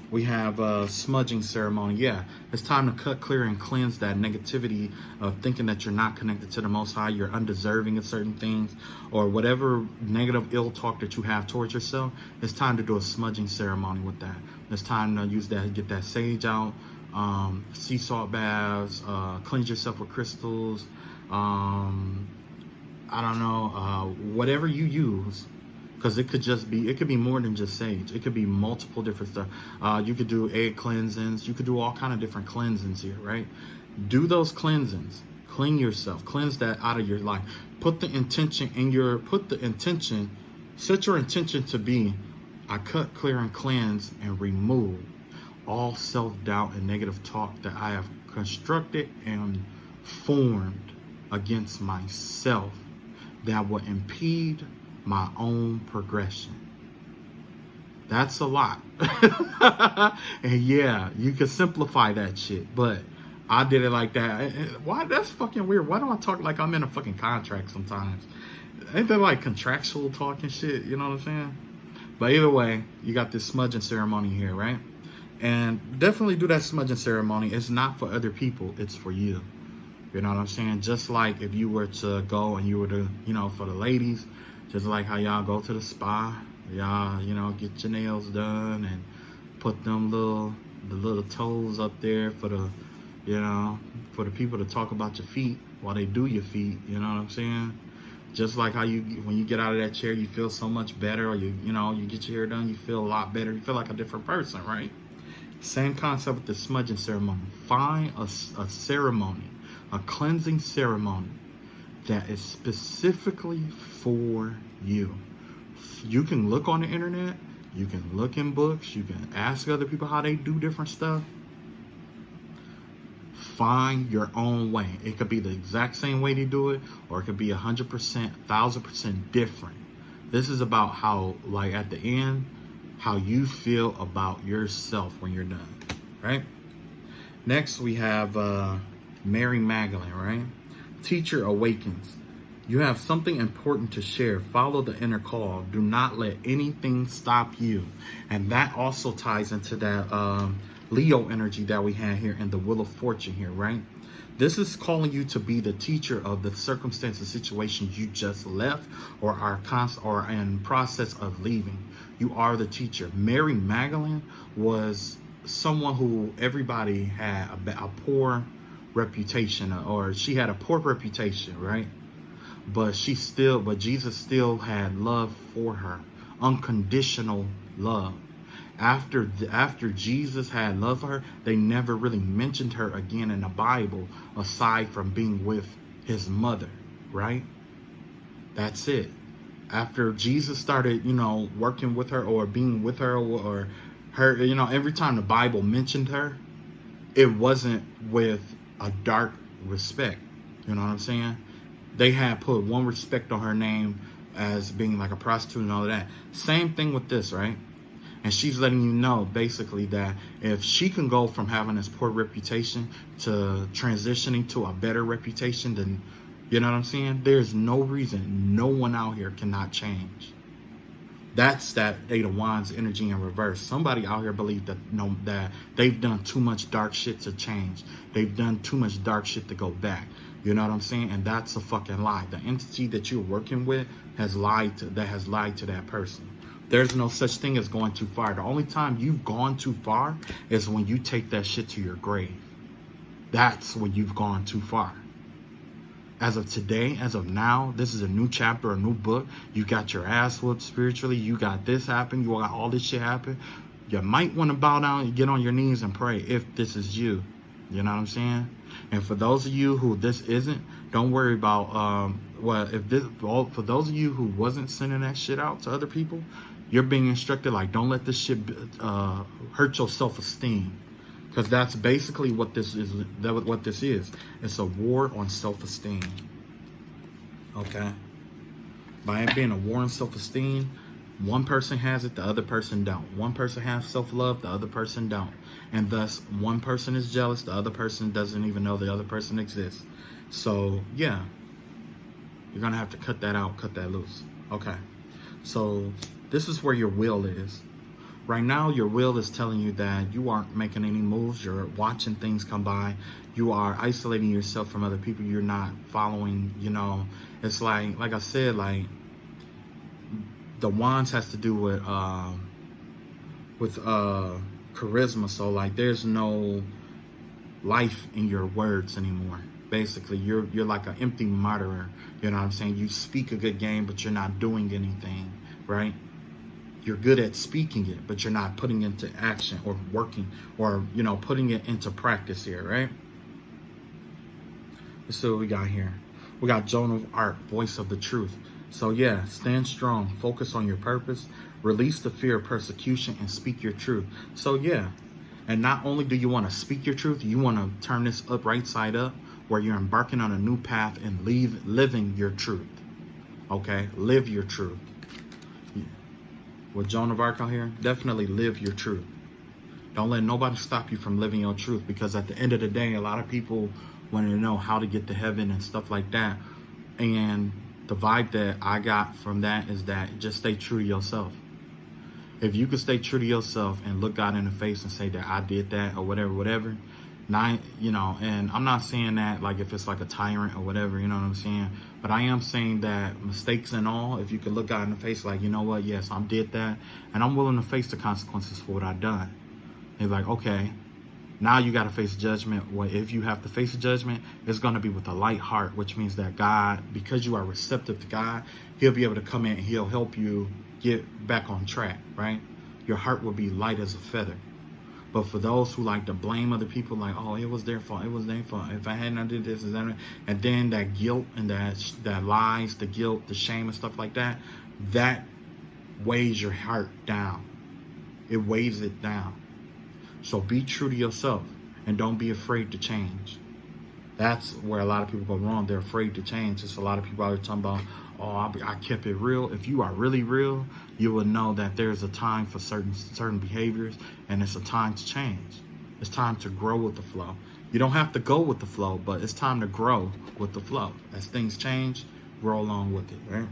Speaker 1: We have a smudging ceremony. Yeah, it's time to cut, clear, and cleanse that negativity of thinking that you're not connected to the Most High, you're undeserving of certain things, or whatever negative ill talk that you have towards yourself. It's time to do a smudging ceremony with that. It's time to use that, get that sage out, sea salt baths, cleanse yourself with crystals. I don't know, whatever you use. Because it could be more than just sage. It could be multiple different stuff. You could do egg cleansings. You could do all kind of different cleansings here, right? Do those cleansings. Clean yourself. Cleanse that out of your life. Set your intention to be, I cut, clear, and cleanse and remove all self-doubt and negative talk that I have constructed and formed against myself that will impede my own progression. That's a lot. And yeah, you can simplify that shit, but I did it like that. Why? That's fucking weird. Why do I talk like I'm in a fucking contract sometimes? Ain't that like contractual talk and shit? You know what I'm saying? But either way, you got this smudging ceremony here, right? And definitely do that smudging ceremony. It's not for other people. It's for you. You know what I'm saying? Just like if you were to go and you were to, for the ladies, just like how y'all go to the spa, y'all, get your nails done and put the little toes up there for the, for the people to talk about your feet while they do your feet. You know what I'm saying? Just like how when you get out of that chair, you feel so much better, or you get your hair done, you feel a lot better. You feel like a different person, right? Same concept with the smudging ceremony. Find a ceremony, a cleansing ceremony that is specifically for you. You can look on the internet, you can look in books, you can ask other people how they do different stuff. Find your own way. It could be the exact same way they do it, or it could be 100%, 1000% different. This is about how, like at the end, how you feel about yourself when you're done, right? Next, we have Mary Magdalene, right? Teacher awakens. You have something important to share. Follow the inner call. Do not let anything stop you. And that also ties into that Leo energy that we had here in the Wheel of Fortune here, right? This is calling you to be the teacher of the circumstances, situations you just left or are in process of leaving. You are the teacher. Mary Magdalene was someone who everybody had a poor reputation, or she had a poor reputation, right? But Jesus still had love for her, unconditional love. After Jesus had love for her, they never really mentioned her again in the Bible, aside from being with his mother, right? That's it. After Jesus started, working with her or being with her or her, every time the Bible mentioned her, it wasn't with a dark respect. You know what I'm saying? They had put one respect on her name as being like a prostitute and all of that. Same thing with this, right? And she's letting you know basically that if she can go from having this poor reputation to transitioning to a better reputation, then, you know what I'm saying? There's no reason no one out here cannot change. That's that Eight of Wands energy in reverse. Somebody out here believes that they've done too much dark shit to change. They've done too much dark shit to go back. You know what I'm saying? And that's a fucking lie. The entity that you're working with has lied to that person. There's no such thing as going too far. The only time you've gone too far is when you take that shit to your grave. That's when you've gone too far. As of today, as of now, this is a new chapter, a new book. You got your ass whooped spiritually. You got this happen. You got all this shit happen. You might want to bow down and get on your knees and pray if this is you. You know what I'm saying? And for those of you who this isn't, don't worry about for those of you who wasn't sending that shit out to other people, you're being instructed like, don't let this shit hurt your self-esteem, because that's basically what this is. What this is. It's a war on self-esteem. Okay. By it being a war on self-esteem, one person has it, the other person don't. One person has self-love, the other person don't. And thus, one person is jealous, the other person doesn't even know the other person exists. So, yeah. You're going to have to cut that out, cut that loose. Okay. So, this is where your will is. Right now, your will is telling you that you aren't making any moves. You're watching things come by. You are isolating yourself from other people. You're not following, it's like I said, like the wands has to do with charisma. So like there's no life in your words anymore. Basically, you're like an empty mutterer. You know what I'm saying? You speak a good game, but you're not doing anything, right? You're good at speaking it, but you're not putting it into action or working or, putting it into practice here, right? Let's see what we got here. We got Joan of Arc, voice of the truth. So yeah, stand strong, focus on your purpose, release the fear of persecution, and speak your truth. So yeah, and not only do you want to speak your truth, you want to turn this up right side up, where you're embarking on a new path and living your truth. Okay, live your truth. With Joan of Arc out here, definitely live your truth. Don't let nobody stop you from living your truth, because at the end of the day, a lot of people want to know how to get to heaven and stuff like that. And the vibe that I got from that is that just stay true to yourself. If you could stay true to yourself and look God in the face and say that I did that or whatever, and I'm not saying that like if it's like a tyrant or whatever, you know what I'm saying? But I am saying that mistakes and all, if you could look God in the face like, you know what, yes, I did that, and I'm willing to face the consequences for what I've done. They're like, okay, now you got to face judgment. Well, if you have to face a judgment, it's going to be with a light heart, which means that God, because you are receptive to God, he'll be able to come in and he'll help you get back on track, right? Your heart will be light as a feather. But for those who like to blame other people, like, oh, it was their fault, it was their fault, if I hadn't did this, and then that guilt and that lies, the guilt, the shame and stuff like that, that weighs your heart down. It weighs it down. So be true to yourself and don't be afraid to change. That's where a lot of people go wrong. They're afraid to change. It's a lot of people out there talking about, oh, I kept it real. If you are really real, you will know that there's a time for certain behaviors, and it's a time to change. It's time to grow with the flow. You don't have to go with the flow, but it's time to grow with the flow. As things change, grow along with it, right?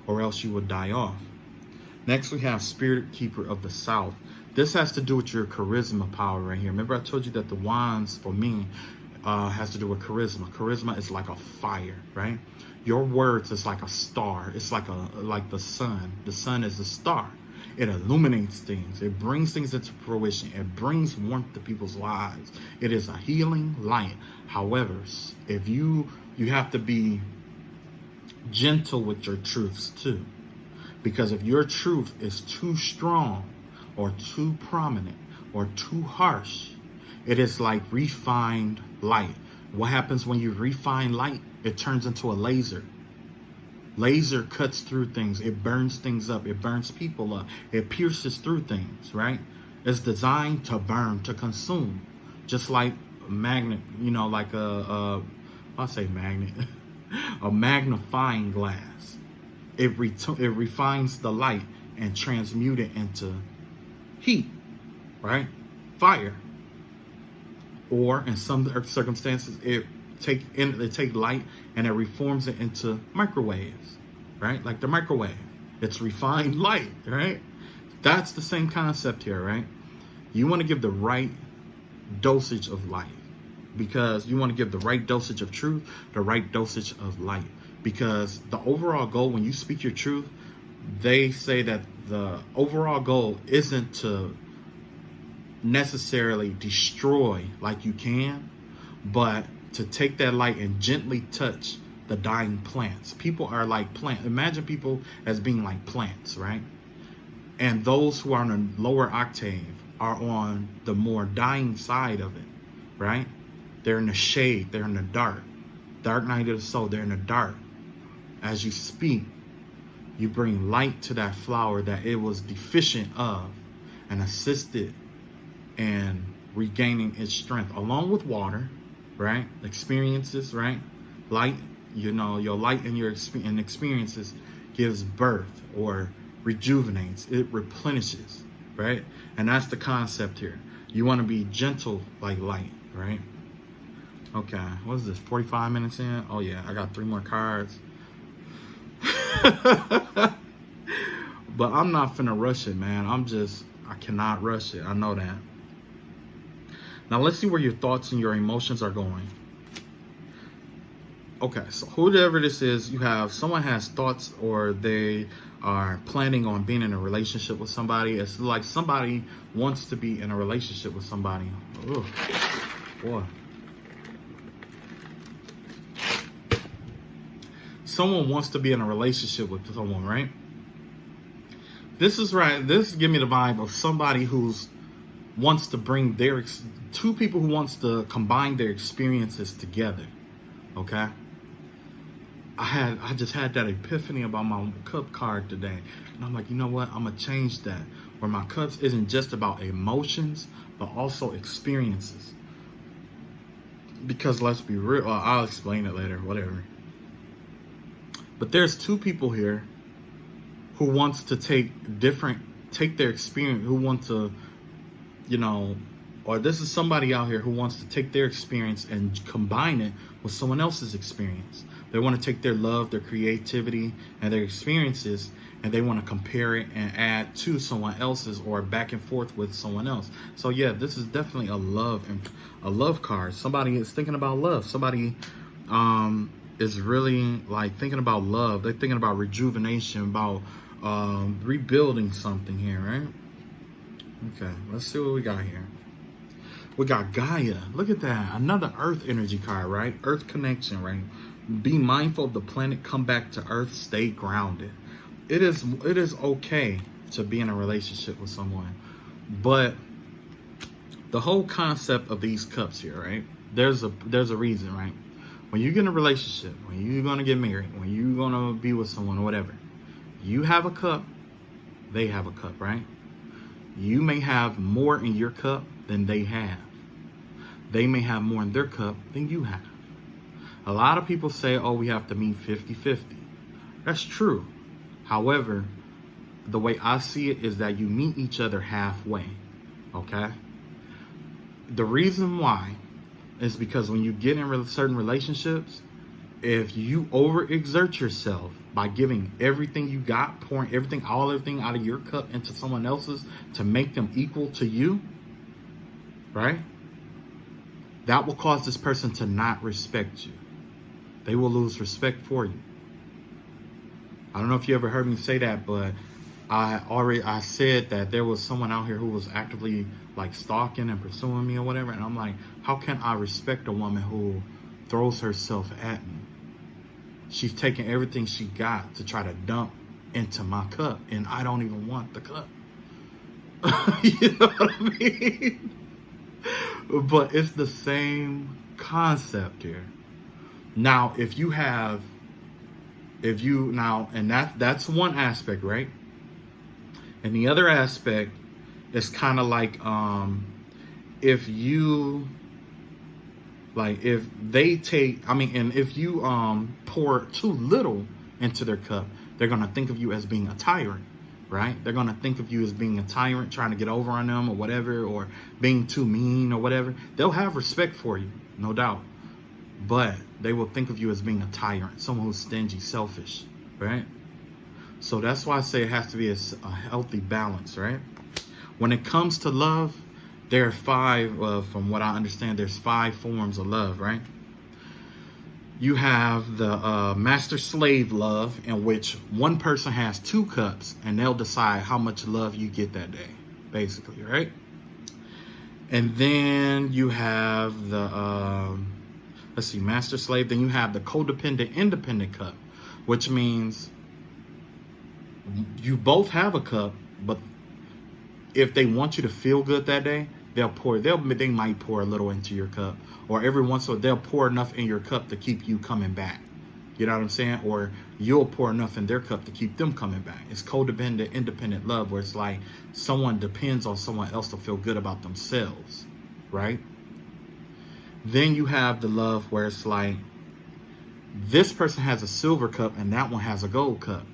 Speaker 1: Or else you will die off. Next, we have Spirit Keeper of the South. This has to do with your charisma power right here. Remember I told you that the wands, for me, has to do with charisma. Charisma is like a fire, right? Your words is like a star. It's like the sun. The sun is a star. It illuminates things. It brings things into fruition. It brings warmth to people's lives. It is a healing light. However, if you have to be gentle with your truths too. Because if your truth is too strong or too prominent or too harsh, it is like refined light. What happens when you refine light? It turns into a laser. Laser cuts through things. It burns things up. It burns people up. It pierces through things, right? It's designed to burn, to consume. Just like a magnet, like I'll say magnet, a magnifying glass. It refines the light and transmute it into heat, right? Fire. Or in some circumstances, it take light and it reforms it into microwaves, right? Like the microwave. It's refined light, right? That's the same concept here, right? You want to give the right dosage of light, because you want to give the right dosage of truth, the right dosage of light. Because the overall goal, when you speak your truth, they say that the overall goal isn't to necessarily destroy like you can, but to take that light and gently touch the dying plants. People are like plants. Imagine people as being like plants, right? And those who are on a lower octave are on the more dying side of it, right? They're in the shade. They're in the dark. Dark night of the soul. They're in the dark. As you speak, you bring light to that flower that it was deficient of, and assist it in regaining its strength, along with water, right? Experiences, right? Light, your light and your experiences gives birth or rejuvenates. It replenishes, right? And that's the concept here. You want to be gentle like light, right? Okay, what is this, 45 minutes in? Oh yeah, I got 3 more cards. But I'm not finna rush it, man. I'm just I cannot rush it. I know that. Now let's see where your thoughts and your emotions are going. Okay, so whoever this is, you have someone has thoughts or they are planning on being in a relationship with somebody. It's like somebody wants to be in a relationship with somebody. Ugh, boy. Someone wants to be in a relationship with someone, right? This is right. This give me the vibe of somebody who's wants to bring their two people who wants to combine their experiences together. Okay. I just had that epiphany about my cup card today. And I'm like, you know what? I'm going to change that. Where my cups isn't just about emotions, but also experiences. Because let's be real. I'll explain it later, whatever. But there's two people here who wants to take their experience, who want to, or this is somebody out here who wants to take their experience and combine it with someone else's experience. They want to take their love, their creativity, and their experiences, and they want to compare it and add to someone else's or back and forth with someone else. So yeah, this is definitely a love card. Somebody is thinking about love. Somebody is really like thinking about love. They're thinking about rejuvenation, about rebuilding something here, right? Okay, let's see what we got here. We got Gaia. Look at that. Another Earth energy card, right? Earth connection, right? Be mindful of the planet. Come back to Earth. Stay grounded. It is okay to be in a relationship with someone, but the whole concept of these cups here, right? There's a reason, right? When you get in a relationship, when you're gonna get married, when you're gonna be with someone or whatever, you have a cup, they have a cup, right? You may have more in your cup than they have. They may have more in their cup than you have. A lot of people say, oh, we have to meet 50-50. That's true. However, the way I see it is that you meet each other halfway, okay? The reason why is because when you get in certain relationships, if you overexert yourself by giving everything you got, pouring everything out of your cup into someone else's to make them equal to you, right? That will cause this person to not respect you. They will lose respect for you. I don't know if you ever heard me say that, but I said that there was someone out here who was actively like stalking and pursuing me or whatever. And I'm like, how can I respect a woman who throws herself at me? She's taking everything she got to try to dump into my cup, and I don't even want the cup. You know what I mean? But it's the same concept here. Now, and that's one aspect, right? And the other aspect is kind of like, if you pour too little into their cup, they're going to think of you as being a tyrant, right? They're going to think of you as being a tyrant, trying to get over on them or whatever, or being too mean or whatever. They'll have respect for you, no doubt. But they will think of you as being a tyrant, someone who's stingy, selfish, right? So that's why I say it has to be a healthy balance, right? When it comes to love, there are five, from what I understand, there's 5 forms of love, right? You have the master-slave love, in which one person has 2 cups, and they'll decide how much love you get that day, basically, right? And then you have the, master-slave. Then you have the codependent-independent cup, which means you both have a cup, but if they want you to feel good that day, they might pour a little into your cup, or every once in a while they'll pour enough in your cup to keep you coming back. You know what I'm saying? Or you'll pour enough in their cup to keep them coming back. It's codependent, independent love, where it's like someone depends on someone else to feel good about themselves, right? Then you have the love where it's like this person has a silver cup and that one has a gold cup.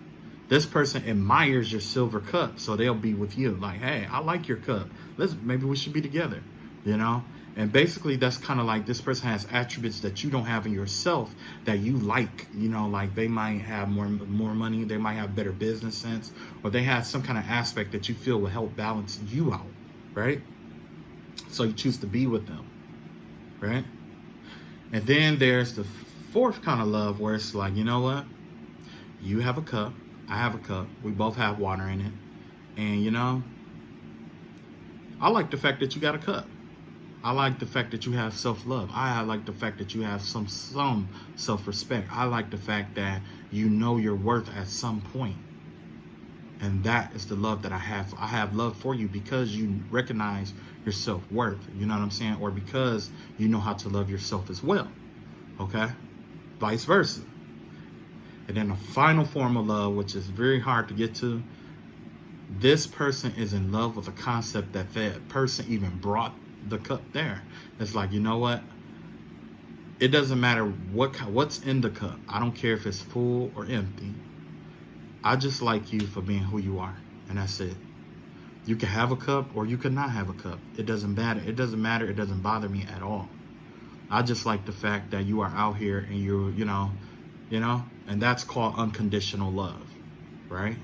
Speaker 1: This person admires your silver cup, so they'll be with you. Like, hey, I like your cup. Maybe we should be together, you know? And basically, that's kind of like this person has attributes that you don't have in yourself that you like. You know, like they might have more money, they might have better business sense, or they have some kind of aspect that you feel will help balance you out, right? So you choose to be with them, right? And then there's the fourth kind of love where it's like, you know what? You have a cup, I have a cup, we both have water in it. And you know, I like the fact that you got a cup. I like the fact that you have self-love. I like the fact that you have some self-respect. I like the fact that you know your worth at some point. And that is the love that I have. I have love for you because you recognize your self-worth. You know what I'm saying? Or because you know how to love yourself as well. Okay? Vice versa. And then the final form of love, which is very hard to get to, this person is in love with the concept that that person even brought the cup there. It's like, you know what? It doesn't matter what's in the cup. I don't care if it's full or empty. I just like you for being who you are. And that's it. You can have a cup or you can not have a cup. It doesn't matter. It doesn't matter. It doesn't bother me at all. I just like the fact that you are out here and you're, you know, and that's called unconditional love, right?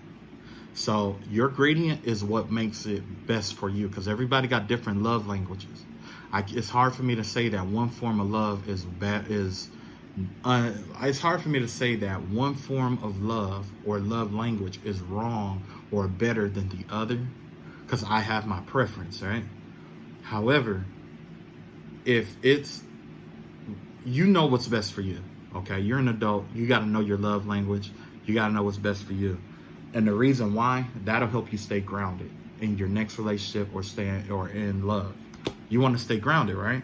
Speaker 1: So your gradient is what makes it best for you, because everybody got different love languages. It's hard for me to say that one form of love is bad. It's hard for me to say that one form of love or love language is wrong or better than the other, because I have my preference, right? However, if it's, you know what's best for you, okay? You're an adult. You got to know your love language. You got to know what's best for you. And the reason why, that'll help you stay grounded in your next relationship or in love. You want to stay grounded, right?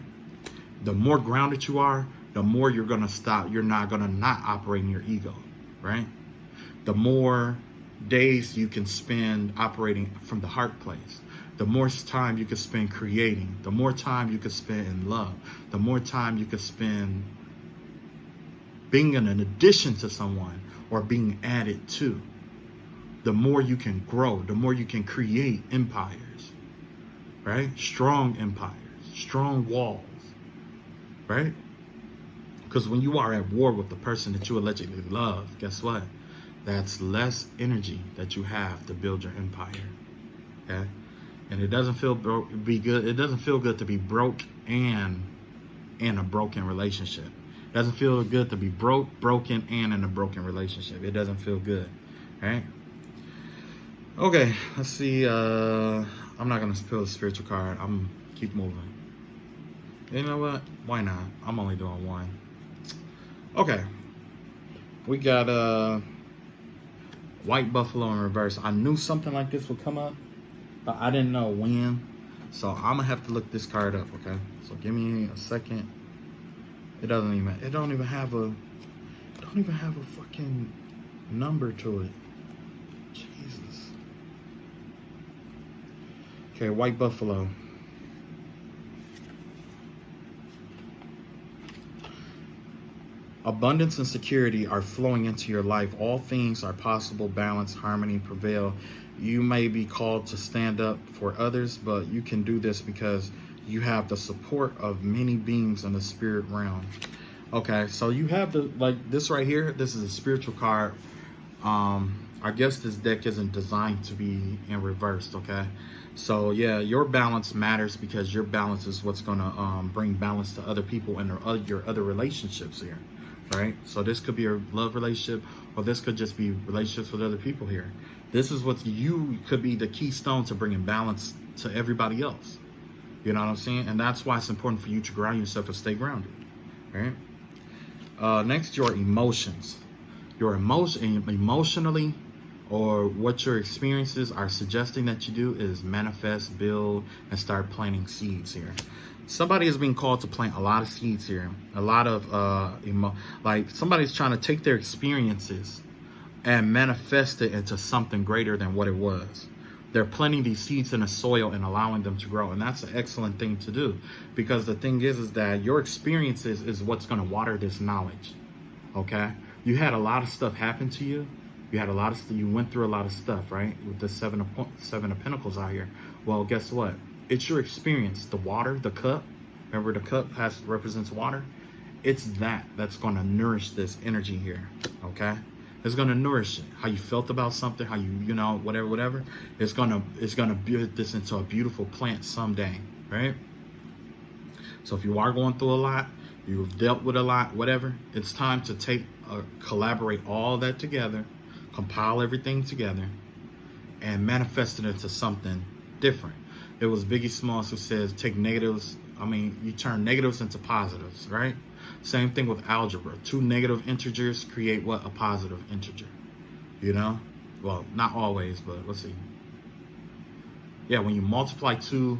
Speaker 1: The more grounded you are, the more you're going to stop. You're not going to not operate in your ego, right? The more days you can spend operating from the heart place. The more time you can spend creating. The more time you can spend in love. The more time you can spend being an addition to someone or being added to. The more you can grow, the more you can create empires, right? Strong empires, strong walls, right? Because when you are at war with the person that you allegedly love, guess what? That's less energy that you have to build your empire, okay? And it doesn't feel good. It doesn't feel good to be broke and in a broken relationship. It doesn't feel good to be broken, and in a broken relationship. It doesn't feel good, right? Okay, let's see. I'm not gonna spill the spiritual card. I'm keep moving. You know what? Why not? I'm only doing one. Okay, we got white buffalo in reverse. I knew something like this would come up, but I didn't know when. So I'm gonna have to look this card up. Okay, so give me a second. It don't even have a fucking number to it. Jesus. Okay, white buffalo. Abundance and security are flowing into your life. All things are possible. Balance, harmony prevail. You may be called to stand up for others, but you can do this because you have the support of many beings in the spirit realm. Okay, so you have the, like this right here. This is a spiritual card. I guess this deck isn't designed to be in reverse, okay? So yeah, your balance matters because your balance is what's gonna bring balance to other people and your other relationships here, right? So this could be a love relationship, or this could just be relationships with other people here. This is what you could be the keystone to bringing balance to everybody else. You know what I'm saying? And that's why it's important for you to ground yourself and stay grounded, right? Next, your emotions. Your emotionally, or what your experiences are suggesting that you do is manifest, build, and start planting seeds here. Somebody is being called to plant a lot of seeds here. A lot of, like somebody's trying to take their experiences and manifest it into something greater than what it was. They're planting these seeds in the soil and allowing them to grow. And that's an excellent thing to do, because the thing is that your experiences is what's going to water this knowledge. Okay. You had a lot of stuff happen to you. You went through a lot of stuff, right? With the seven of Pentacles out here. Well, guess what? It's your experience, the water, the cup, Remember, the cup represents water. It's that's going to nourish this energy here. Okay, it's going to nourish it. How you felt about something, how you know, whatever. It's gonna build this into a beautiful plant someday, right? So if you are going through a lot, you've dealt with a lot, whatever, it's time to collaborate all that together, compile everything together, and manifest it into something different. It was Biggie Smalls who says, you turn negatives into positives, right? Same thing with algebra. 2 negative integers create what? A positive integer, you know? Well, not always, but let's see. Yeah, when you multiply two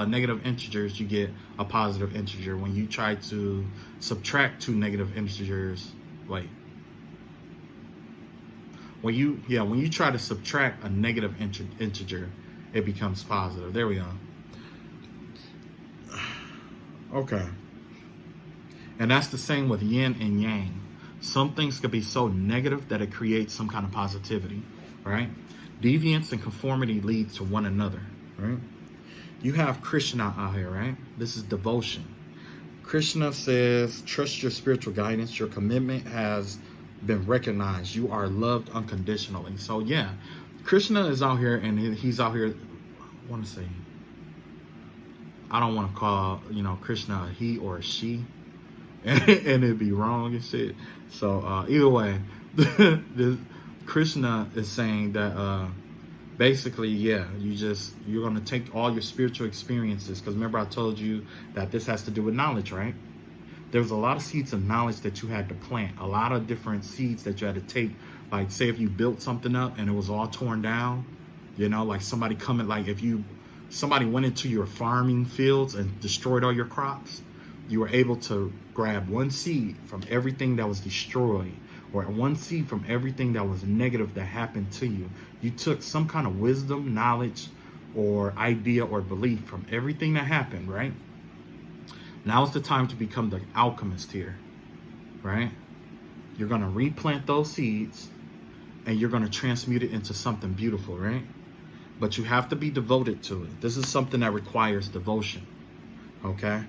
Speaker 1: negative integers, you get a positive integer. When you try to subtract 2 negative integers, when you try to subtract a negative integer, it becomes positive. There we go. Okay. And that's the same with yin and yang. Some things could be so negative that it creates some kind of positivity, right? Deviance and conformity lead to one another, right? You have Krishna out here, right? This is devotion. Krishna says, trust your spiritual guidance. Your commitment has been recognized. You are loved unconditionally. So yeah, Krishna is out here, and he's out here. I don't want to call, Krishna a he or a she, and it'd be wrong and shit. So either way, Krishna is saying that basically, yeah, you're going to take all your spiritual experiences, because remember I told you that this has to do with knowledge, right? There's a lot of seeds of knowledge that you had to plant, a lot of different seeds that you had to take. Like, say if you built something up and it was all torn down, like somebody went into your farming fields and destroyed all your crops, you were able to grab one seed from everything that was destroyed, or one seed from everything that was negative that happened to you. You took some kind of wisdom, knowledge, or idea or belief from everything that happened, right? Now is the time to become the alchemist here, right? You're going to replant those seeds, and you're going to transmute it into something beautiful, right? But you have to be devoted to it. This is something that requires devotion, okay?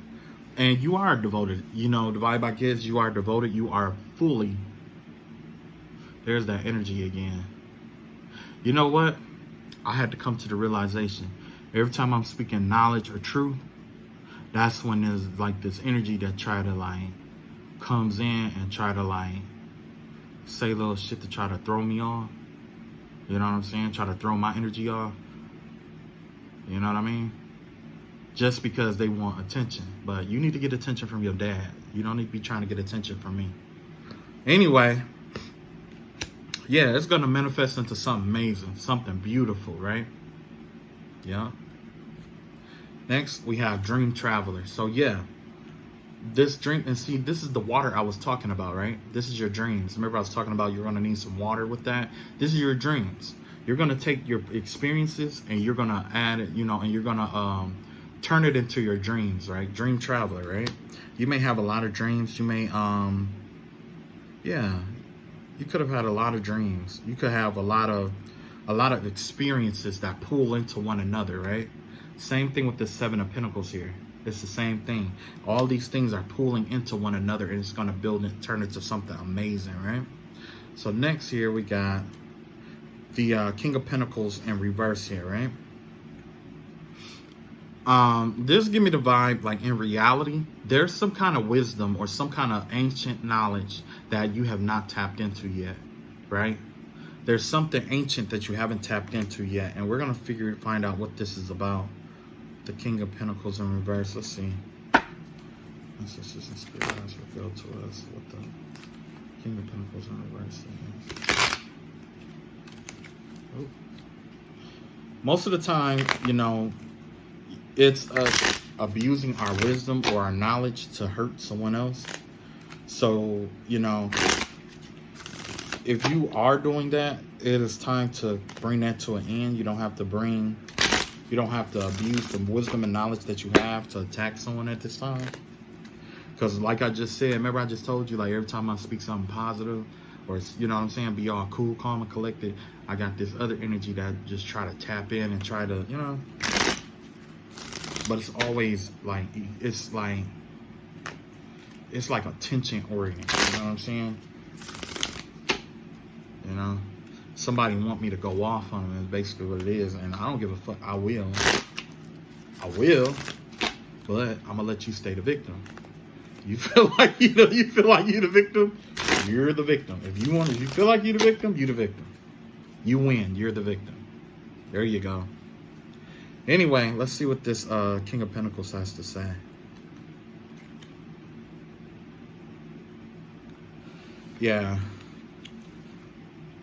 Speaker 1: And you are devoted. Divided by kids, you are devoted. You are fully. There's that energy again. You know what? I had to come to the realization. Every time I'm speaking knowledge or truth, that's when there's like this energy that comes in and try to say little shit to try to throw me off. You know what I'm saying? Try to throw my energy off. You know what I mean? Just because they want attention. But you need to get attention from your dad. You don't need to be trying to get attention from me. Anyway, yeah, it's going to manifest into something amazing, something beautiful, right? Yeah. Next, we have Dream Traveler. So yeah, this dream, and see, this is the water I was talking about, right? This is your dreams. Remember I was talking about you're going to need some water with that? This is your dreams. You're going to take your experiences and you're going to add it, and you're going to turn it into your dreams, right? Dream Traveler, right? You may have a lot of dreams. You may, you could have had a lot of dreams. You could have a lot of experiences that pull into one another, right? Same thing with the 7 of Pentacles here. It's the same thing. All these things are pulling into one another, and it's going to turn into something amazing, right? So next here we got the King of Pentacles in reverse here, right? This give me the vibe, like in reality, there's some kind of wisdom or some kind of ancient knowledge that you have not tapped into yet, right? There's something ancient that you haven't tapped into yet, and we're going to find out what this is about. The King of Pentacles in reverse. Let's see. Assistance Spirit has revealed to us what the King of Pentacles in reverse is. Oh. Most of the time, it's us abusing our wisdom or our knowledge to hurt someone else. So, if you are doing that, it is time to bring that to an end. You don't have to abuse the wisdom and knowledge that you have to attack someone at this time. Because like I just said, remember I just told you, like every time I speak something positive, or you know what I'm saying, be all cool, calm, and collected, I got this other energy that just try to tap in and try to, but it's always like, it's like attention oriented. You know what I'm saying? You know, somebody want me to go off on them is basically what it is, and I don't give a fuck. I will, but I'm gonna let you stay the victim. You feel like you feel like you're the victim. You're the victim. If you feel like you're the victim, you're the victim. You win. You're the victim. There you go. Anyway, let's see what this King of Pentacles has to say. Yeah.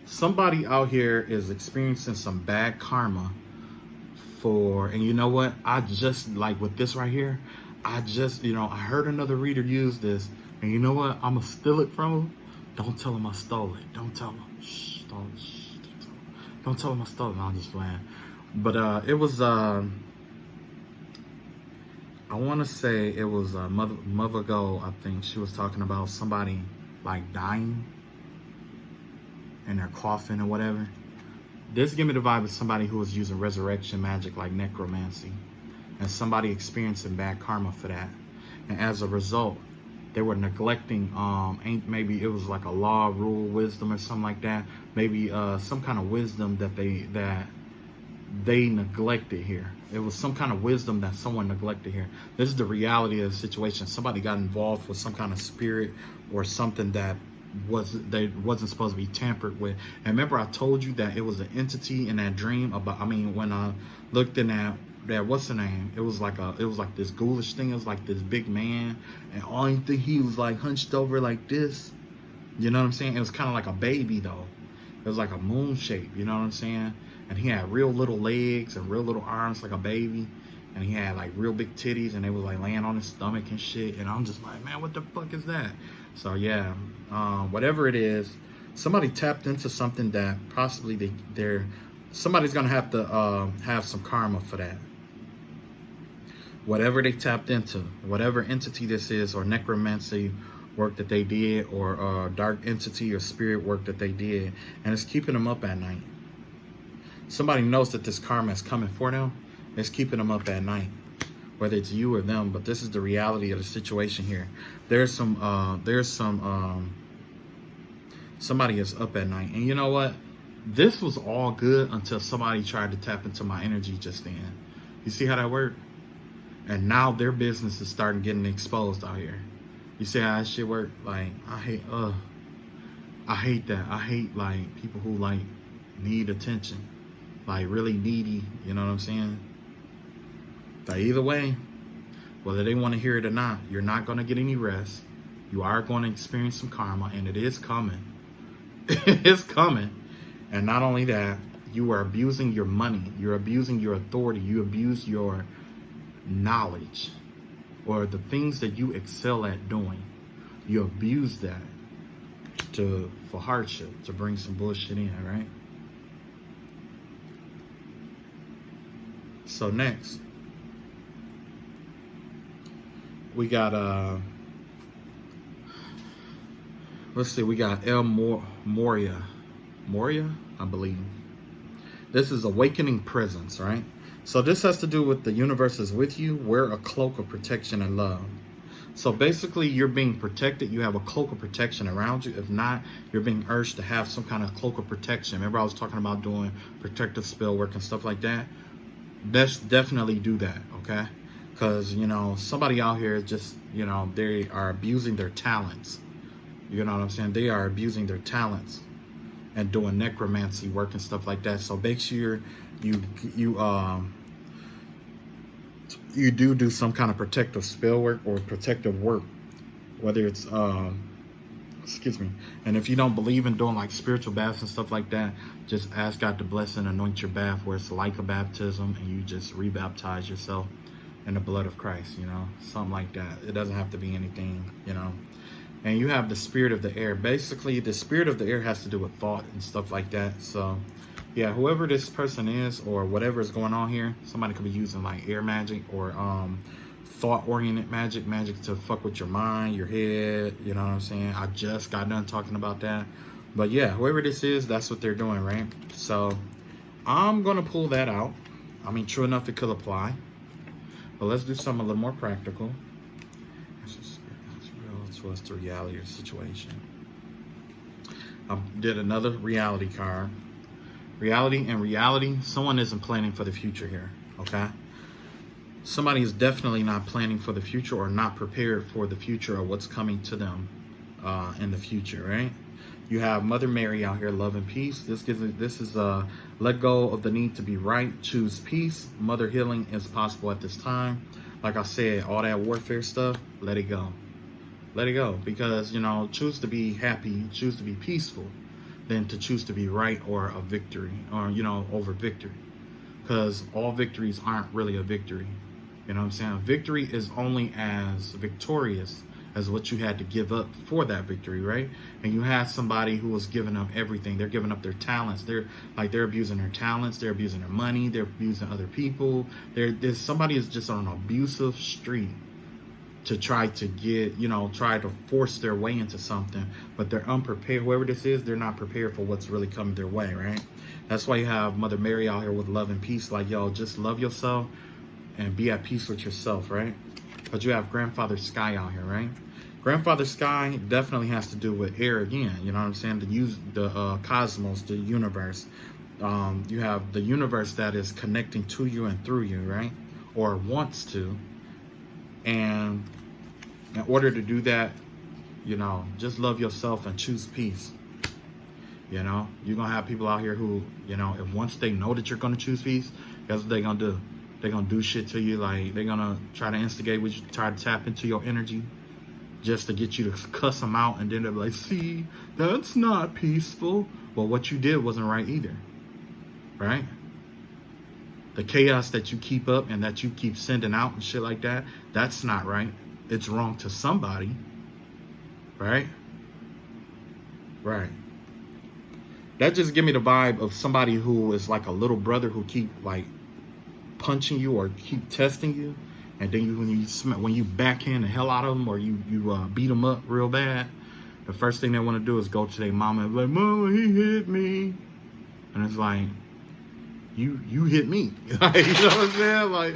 Speaker 1: Somebody out here is experiencing some bad karma and you know what? I just, like with this right here, I heard another reader use this, and you know what? I'm gonna steal it from him. Don't tell him I stole it. Don't tell him. Shh, don't tell him I stole it. No, I'm just playing. But it was, I want to say it was Mother Gold, I think. She was talking about somebody like dying in their coffin or whatever. This give me the vibe of somebody who was using resurrection magic like necromancy, and somebody experiencing bad karma for that. And as a result, they were neglecting, maybe it was like a law, rule, wisdom or something like that. Maybe some kind of wisdom that they neglected here. It was some kind of wisdom that someone neglected here. This is the reality of the situation. Somebody got involved with some kind of spirit or something that wasn't supposed to be tampered with. And remember, I told you that it was an entity in that dream about, when I looked in that what's the name? It was like this ghoulish thing. It was like this big man, and all you think he was like hunched over like this. You know what I'm saying? It was kind of like a baby though. It was like a moon shape. You know what I'm saying? And he had real little legs and real little arms like a baby. And he had like real big titties, and they was like laying on his stomach and shit. And I'm just like, man, what the fuck is that? So yeah, whatever it is, somebody tapped into something that possibly somebody's gonna have to have some karma for that. Whatever they tapped into, whatever entity this is, or necromancy work that they did, or dark entity or spirit work that they did, and it's keeping them up at night. Somebody knows that this karma is coming for them. It's keeping them up at night, whether it's you or them. But this is the reality of the situation here. Somebody is up at night, and you know what? This was all good until somebody tried to tap into my energy just then. You see how that worked? And now their business is starting getting exposed out here. You see how that shit work? Like, I hate that. I hate like people who like need attention, like really needy. You know what I'm saying? But either way, whether they want to hear it or not, you're not going to get any rest. You are going to experience some karma, and it is coming. It's coming. And not only that, you are abusing your money. You're abusing your authority. You abuse your knowledge, or the things that you excel at doing. You abuse that for hardship, to bring some bullshit in, right? So next, we got let's see, we got Moria, I believe. This is awakening presence, right? So this has to do with the universe is with you. Wear a cloak of protection and love. So basically, you're being protected. You have a cloak of protection around you. If not, you're being urged to have some kind of cloak of protection. Remember, I was talking about doing protective spell work and stuff like that. Best definitely do that, okay? Because, you know, somebody out here just, you know, they are abusing their talents. You know what I'm saying? They are abusing their talents and doing necromancy work and stuff like that. So make sure you do some kind of protective spell work or protective work, whether it's excuse me. And if you don't believe in doing like spiritual baths and stuff like that, just ask God to bless and anoint your bath where it's like a baptism, and you just rebaptize yourself in the blood of Christ, you know, something like that. It doesn't have to be anything, you know. And you have the spirit of the air. Basically, the spirit of the air has to do with thought and stuff like that. So yeah, whoever this person is or whatever is going on here, somebody could be using like air magic or thought-oriented magic to fuck with your mind, your head, you know what I'm saying? I just got done talking about that. But yeah, whoever this is, that's what they're doing, right? So I'm going to pull that out. I mean, true enough, it could apply. But let's do something a little more practical. It's real to us, the reality of the situation. I did another reality card. Reality, someone isn't planning for the future here, okay? Somebody is definitely not planning for the future or not prepared for the future or what's coming to them in the future, right? You have Mother Mary out here, love and peace. This is let go of the need to be right, choose peace. Mother healing is possible at this time. Like I said, all that warfare stuff, let it go. Let it go, because, you know, choose to be happy, choose to be peaceful, than to choose to be right or a victory, or, you know, over victory. Because all victories aren't really a victory. You know what I'm saying? Victory is only as victorious as what you had to give up for that victory, right? And you have somebody who was giving up everything. They're giving up their talents. They're abusing their talents. They're abusing their money. They're abusing other people. There's somebody is just on an abusive street to try to get, you know, try to force their way into something, but they're unprepared. Whoever this is, they're not prepared for what's really coming their way, right? That's why you have Mother Mary out here with love and peace. Like, yo, just love yourself and be at peace with yourself, right? But you have Grandfather Sky out here, right? Grandfather Sky definitely has to do with air again. You know what I'm saying? To use the cosmos, the universe. You have the universe that is connecting to you and through you, right? Or wants to. And in order to do that, you know, just love yourself and choose peace. You know, you're going to have people out here who, you know, if once they know that you're going to choose peace, guess what they're going to do? They're going to do shit to you. Like, they're going to try to instigate with you, try to tap into your energy just to get you to cuss them out. And then they're like, see, that's not peaceful. Well, what you did wasn't right either. Right? The chaos that you keep up and that you keep sending out and shit like that, that's not right. It's wrong to somebody. Right? Right. That just give me the vibe of somebody who is like a little brother who keep like punching you or keep testing you, and then when you backhand the hell out of them or you beat them up real bad, the first thing they want to do is go to their mama and be like, "Mama, he hit me," and it's like, you hit me. Like, you know what I'm saying? Like,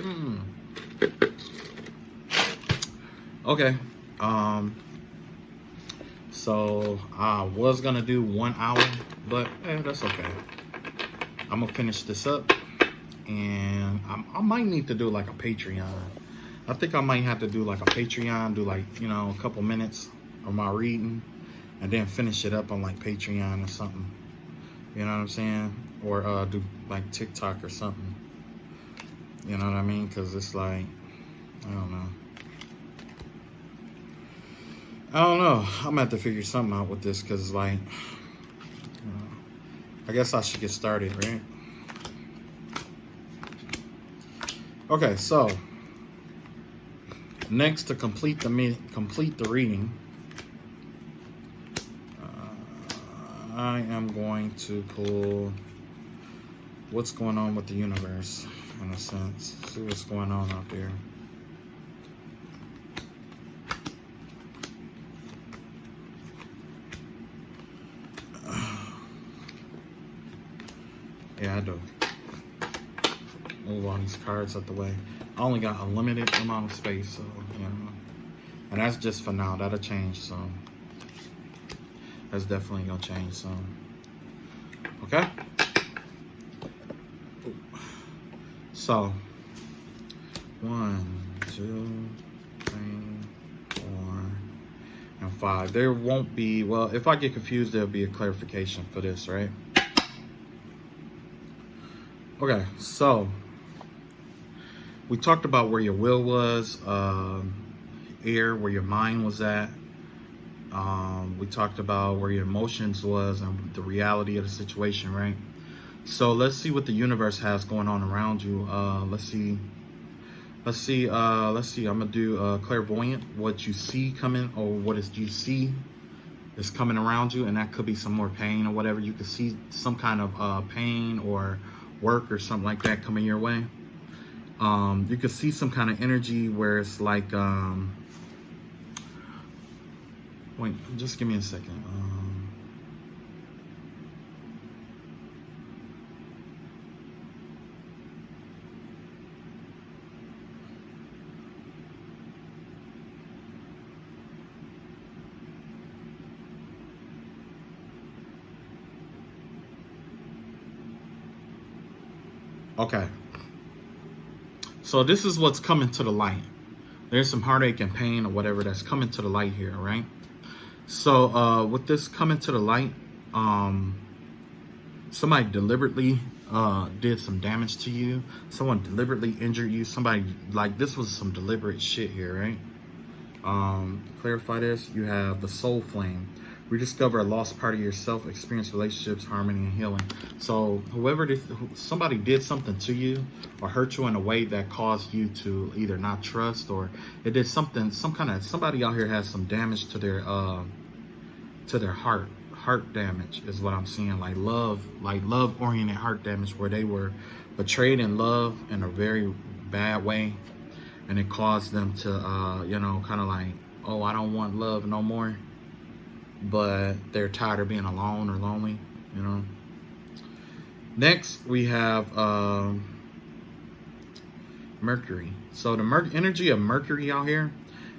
Speaker 1: Okay. So I was gonna do 1 hour, but that's okay. I'm gonna finish this up, and I might need to do like a Patreon. I think I might have to do like a Patreon, do like, you know, a couple minutes of my reading, and then finish it up on like Patreon or something. You know what I'm saying? Or do like TikTok or something. You know what I mean? Because it's like, I don't know. I'm gonna have to figure something out with this, because like, I guess I should get started, right? Okay, so next, to complete the reading, I am going to pull what's going on with the universe, in a sense. See what's going on out there. Yeah, I do. Move all these cards out the way. I only got a limited amount of space, so, you know. And that's just for now. That'll change some. That's definitely gonna change some. Okay? So, 1, 2, 3, 4, and 5. There won't be, well, if I get confused, there'll be a clarification for this, right? Okay, so we talked about where your will was, air, where your mind was at. We talked about where your emotions was and the reality of the situation, right? So let's see what the universe has going on around you. Let's see. I'm gonna do clairvoyant. What you see coming, or what is you see is coming around you, and that could be some more pain or whatever. You could see some kind of pain or work or something like that coming your way. You could see some kind of energy where it's like, wait, just give me a second. Okay. So this is what's coming to the light. There's some heartache and pain or whatever that's coming to the light here, right? So with this coming to the light, somebody deliberately did some damage to you. Someone deliberately injured you. Somebody, like, this was some deliberate shit here, right? Clarify this. You have the soul flame. Rediscover a lost part of yourself. Experience relationships, harmony, and healing. So somebody did something to you or hurt you in a way that caused you to either not trust, or it did something, somebody out here has some damage to their heart damage is what I'm seeing, like love oriented heart damage, where they were betrayed in love in a very bad way, and it caused them to you know, kind of like, oh, I don't want love no more, but they're tired of being alone or lonely, you know. Next we have Mercury. So the energy of Mercury out here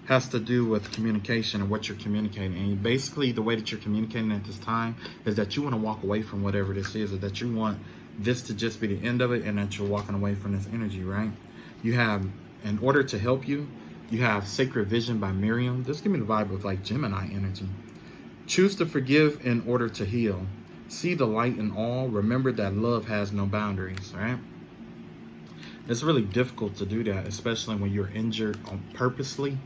Speaker 1: has to do with communication and what you're communicating. And basically the way that you're communicating at this time is that you want to walk away from whatever this is, or that you want this to just be the end of it, and that you're walking away from this energy, right? You have, in order to help you, you have Sacred Vision by Miriam. This gives me the vibe of like Gemini energy. Choose to forgive in order to heal. See the light in all. Remember that love has no boundaries, right? It's really difficult to do that, especially when you're injured purposely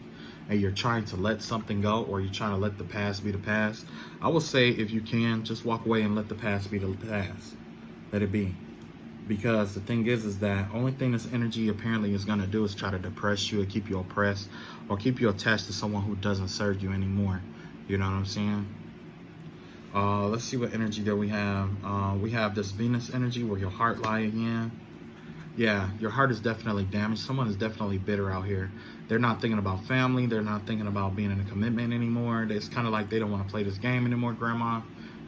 Speaker 1: and you're trying to let something go, or you're trying to let the past be the past. I will say, if you can, just walk away and let the past be the past. Let it be. Because the thing is that only thing this energy apparently is going to do is try to depress you or keep you oppressed, or keep you attached to someone who doesn't serve you anymore. You know what I'm saying? Let's see what energy that we have. We have this Venus energy where your heart lie again. Yeah, your heart is definitely damaged. Someone is definitely bitter out here. They're not thinking about family. They're not thinking about being in a commitment anymore. It's kind of like they don't want to play this game anymore, Grandma.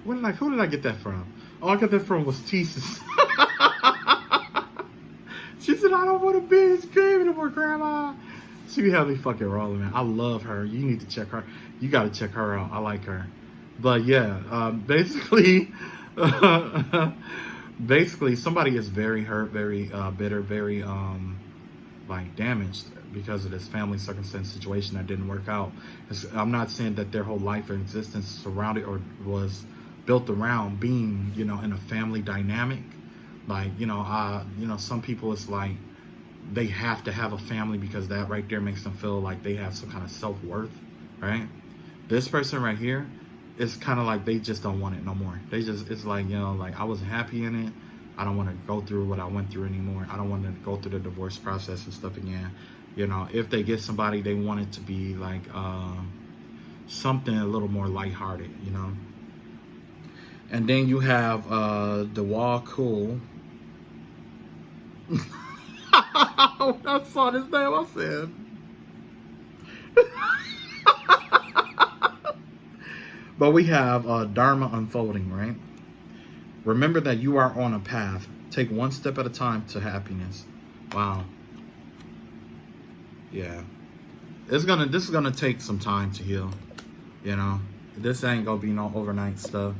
Speaker 1: Who did I get that from? Oh, I got that from was Thesis. She said, I don't want to be in this game anymore, Grandma. She be having me fucking rolling, man. I love her. You need to check her. You got to check her out. I like her. But yeah, basically... basically somebody is very hurt, very bitter, very like damaged because of this family circumstance situation that didn't work out. I'm not saying that their whole life or existence surrounded or was built around being, you know, in a family dynamic. Like, you know, some people, it's like they have to have a family because that right there makes them feel like they have some kind of self-worth, right? This person right here, it's kind of like they just don't want it no more. They just, it's like, you know, like I wasn't happy in it. I don't want to go through what I went through anymore. I don't want to go through the divorce process and stuff again. You know, if they get somebody, they want it to be like something a little more lighthearted, you know. And then you have the Wall Cool. When I saw this name, I said... But we have Dharma unfolding, right? Remember that you are on a path. Take one step at a time to happiness. Wow. Yeah. This is gonna take some time to heal. You know, this ain't gonna be no overnight stuff.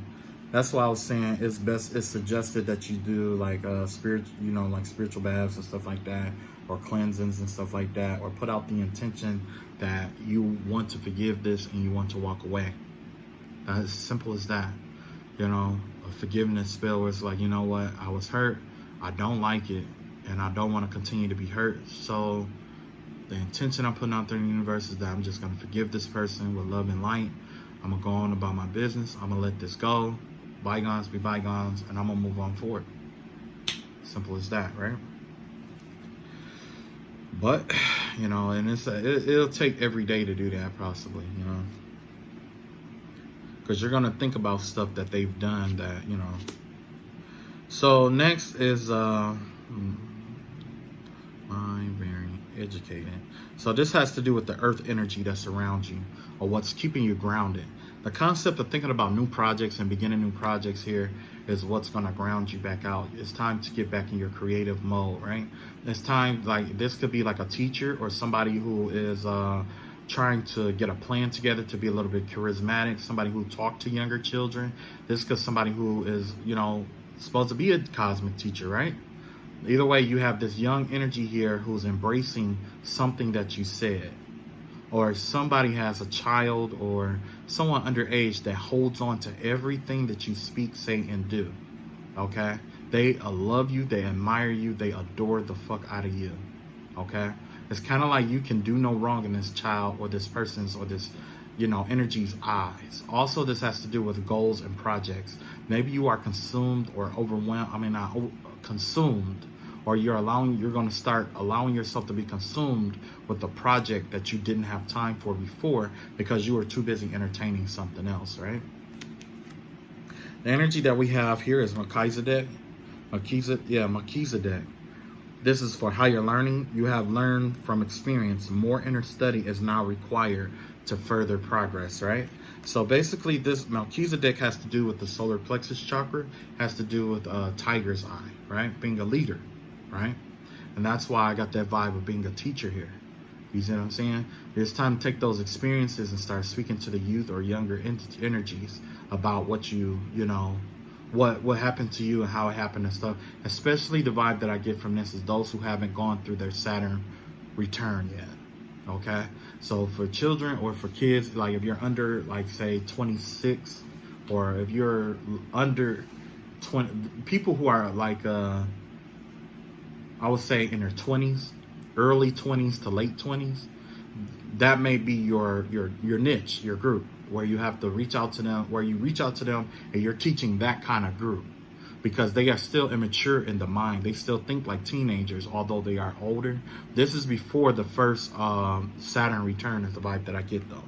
Speaker 1: That's why I was saying it's suggested that you do like spiritual baths and stuff like that, or cleansings and stuff like that, or put out the intention that you want to forgive this and you want to walk away. As simple as that. You know, a forgiveness spell where it's like, you know what, I was hurt, I don't like it, and I don't want to continue to be hurt. So the intention I'm putting out there in the universe is that I'm just going to forgive this person with love and light. I'm going to go on about my business. I'm going to let this go. Bygones be bygones, and I'm going to move on forward. Simple as that, right? But, you know, and it'll take every day to do that, possibly, you know. Because you're going to think about stuff that they've done that, you know. So next is very educated. So this has to do with the earth energy that's around you, or what's keeping you grounded. The concept of thinking about new projects and beginning new projects here is what's going to ground you back out. It's time to get back in your creative mode, right? It's time, like, this could be like a teacher or somebody who is trying to get a plan together to be a little bit charismatic, somebody who talked to younger children. This could somebody who is, you know, supposed to be a cosmic teacher, right? Either way, you have this young energy here who's embracing something that you said. Or somebody has a child or someone underage that holds on to everything that you speak, say, and do. Okay? They love you, they admire you, they adore the fuck out of you. Okay? It's kind of like you can do no wrong in this child or this person's or this, energy's eyes. Also, this has to do with goals and projects. Maybe you are consumed or overwhelmed. Not consumed, or you're going to start allowing yourself to be consumed with a project that you didn't have time for before because you were too busy entertaining something else, right? The energy that we have here is Melchizedek. Melchizedek. This is for higher learning. You have learned from experience. More inner study is now required to further progress, right? So basically, this Melchizedek has to do with the solar plexus chakra, has to do with tiger's eye, right? Being a leader, right? And that's why I got that vibe of being a teacher here. You see what I'm saying? It's time to take those experiences and start speaking to the youth or younger energies about what what happened to you and how it happened and stuff. Especially the vibe that I get from this is those who haven't gone through their Saturn return yet. Okay? So for children or for kids, like if you're under, like say 26, or if you're under 20, people who are like, I would say in their 20s, early 20s to late 20s, that may be your niche, your group, where you have to reach out to them, and you're teaching that kind of group, because they are still immature in the mind. They still think like teenagers, although they are older. This is before the first Saturn return is the vibe that I get, though.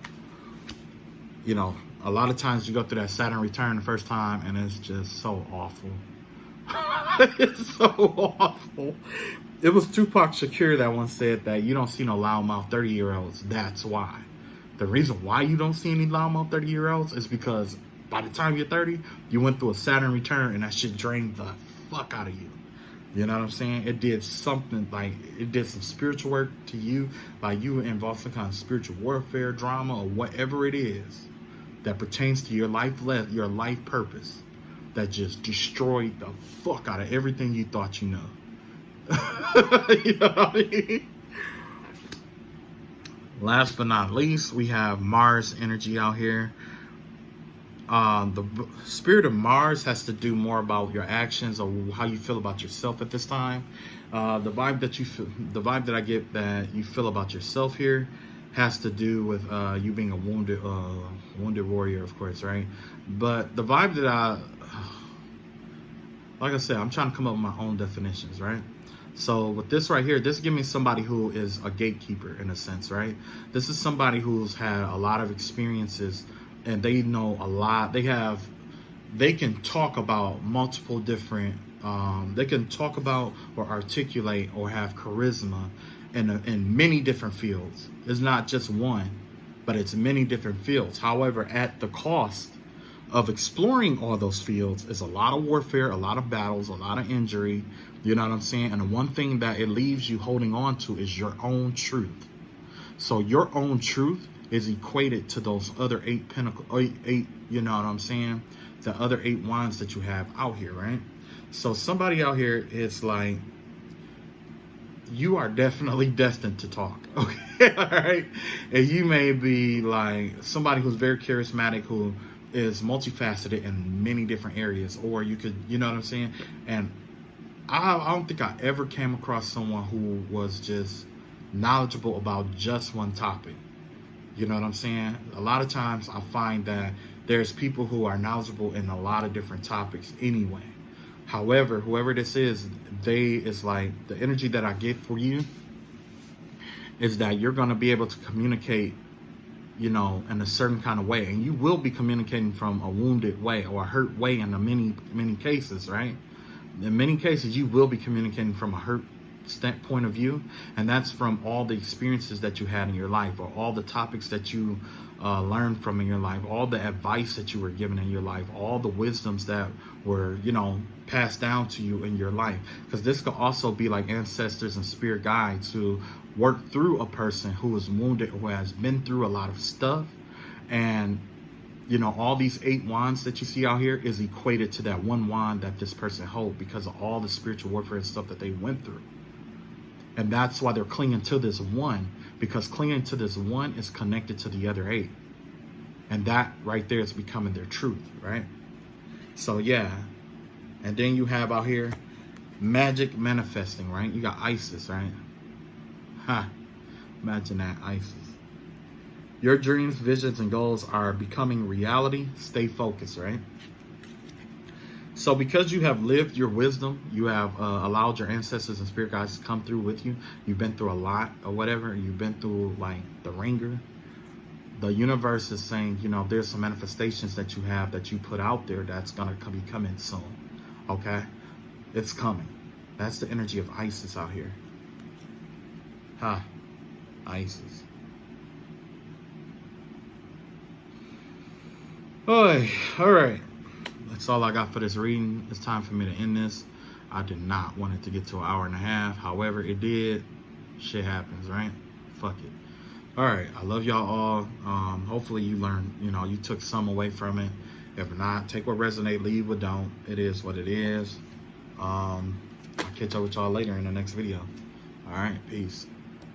Speaker 1: A lot of times you go through that Saturn return the first time, and it's just so awful. It's so awful. It was Tupac Shakur that once said that you don't see no loudmouth 30-year-olds. That's why. The reason why you don't see any loudmouth 30-year-olds is because by the time you're 30, you went through a Saturn return, and that shit drained the fuck out of you. You know what I'm saying? It did something, like, it did some spiritual work to you. Like, you were involved in some kind of spiritual warfare, drama, or whatever it is that pertains to your life purpose, that just destroyed the fuck out of everything you thought you know. You know what I mean? Last but not least, we have Mars energy out here. The spirit of Mars has to do more about your actions or how you feel about yourself at this time. The vibe that I get that you feel about yourself here has to do with you being a wounded warrior, of course, right? But the vibe that like I said, I'm trying to come up with my own definitions, right? So with this right here, this gives me somebody who is a gatekeeper in a sense, right? This is somebody who's had a lot of experiences, and they know a lot. They can talk about multiple different, they can talk about or articulate or have charisma in many different fields. It's not just one, but it's many different fields. However, at the cost of exploring all those fields is a lot of warfare, a lot of battles, a lot of injury. You know what I'm saying? And the one thing that it leaves you holding on to is your own truth. So your own truth is equated to those other 8 pentacles, eight, you know what I'm saying? The other 8 wands that you have out here, right? So somebody out here is like, you are definitely destined to talk, okay? All right? And you may be like somebody who's very charismatic, who is multifaceted in many different areas, or you could, you know what I'm saying? And I don't think I ever came across someone who was just knowledgeable about just one topic. You know what I'm saying? A lot of times I find that there's people who are knowledgeable in a lot of different topics anyway. However, whoever this is like, the energy that I get for you is that you're going to be able to communicate, in a certain kind of way. And you will be communicating from a wounded way or a hurt way in many cases, right? In many cases, you will be communicating from a hurt point of view, and that's from all the experiences that you had in your life, or all the topics that you learned from in your life, all the advice that you were given in your life, all the wisdoms that were, passed down to you in your life. Because this could also be like ancestors and spirit guides who work through a person who is wounded, who has been through a lot of stuff, and You know, all these 8 wands that you see out here is equated to that one wand that this person holds because of all the spiritual warfare and stuff that they went through. And that's why they're clinging to this one, because clinging to this one is connected to the other 8. And that right there is becoming their truth, right? So yeah. And then you have out here magic manifesting, right? You got Isis, right? Imagine that, Isis. Your dreams, visions, and goals are becoming reality. Stay focused, right? So because you have lived your wisdom, you have allowed your ancestors and spirit guides to come through with you. You've been through a lot or whatever. You've been through like the ringer. The universe is saying, you know, there's some manifestations that you have that you put out there that's going to be coming soon. Okay? It's coming. That's the energy of Isis out here. Isis. Boy, all right. That's all I got for this reading. It's time for me to end this. I did not want it to get to an hour and a half. However, it did. Shit happens, right? Fuck it. All right. I love y'all all. Hopefully you learned, you know, you took some away from it. If not, take what resonates, leave what don't. It is what it is. I'll catch up with y'all later in the next video. All right. Peace.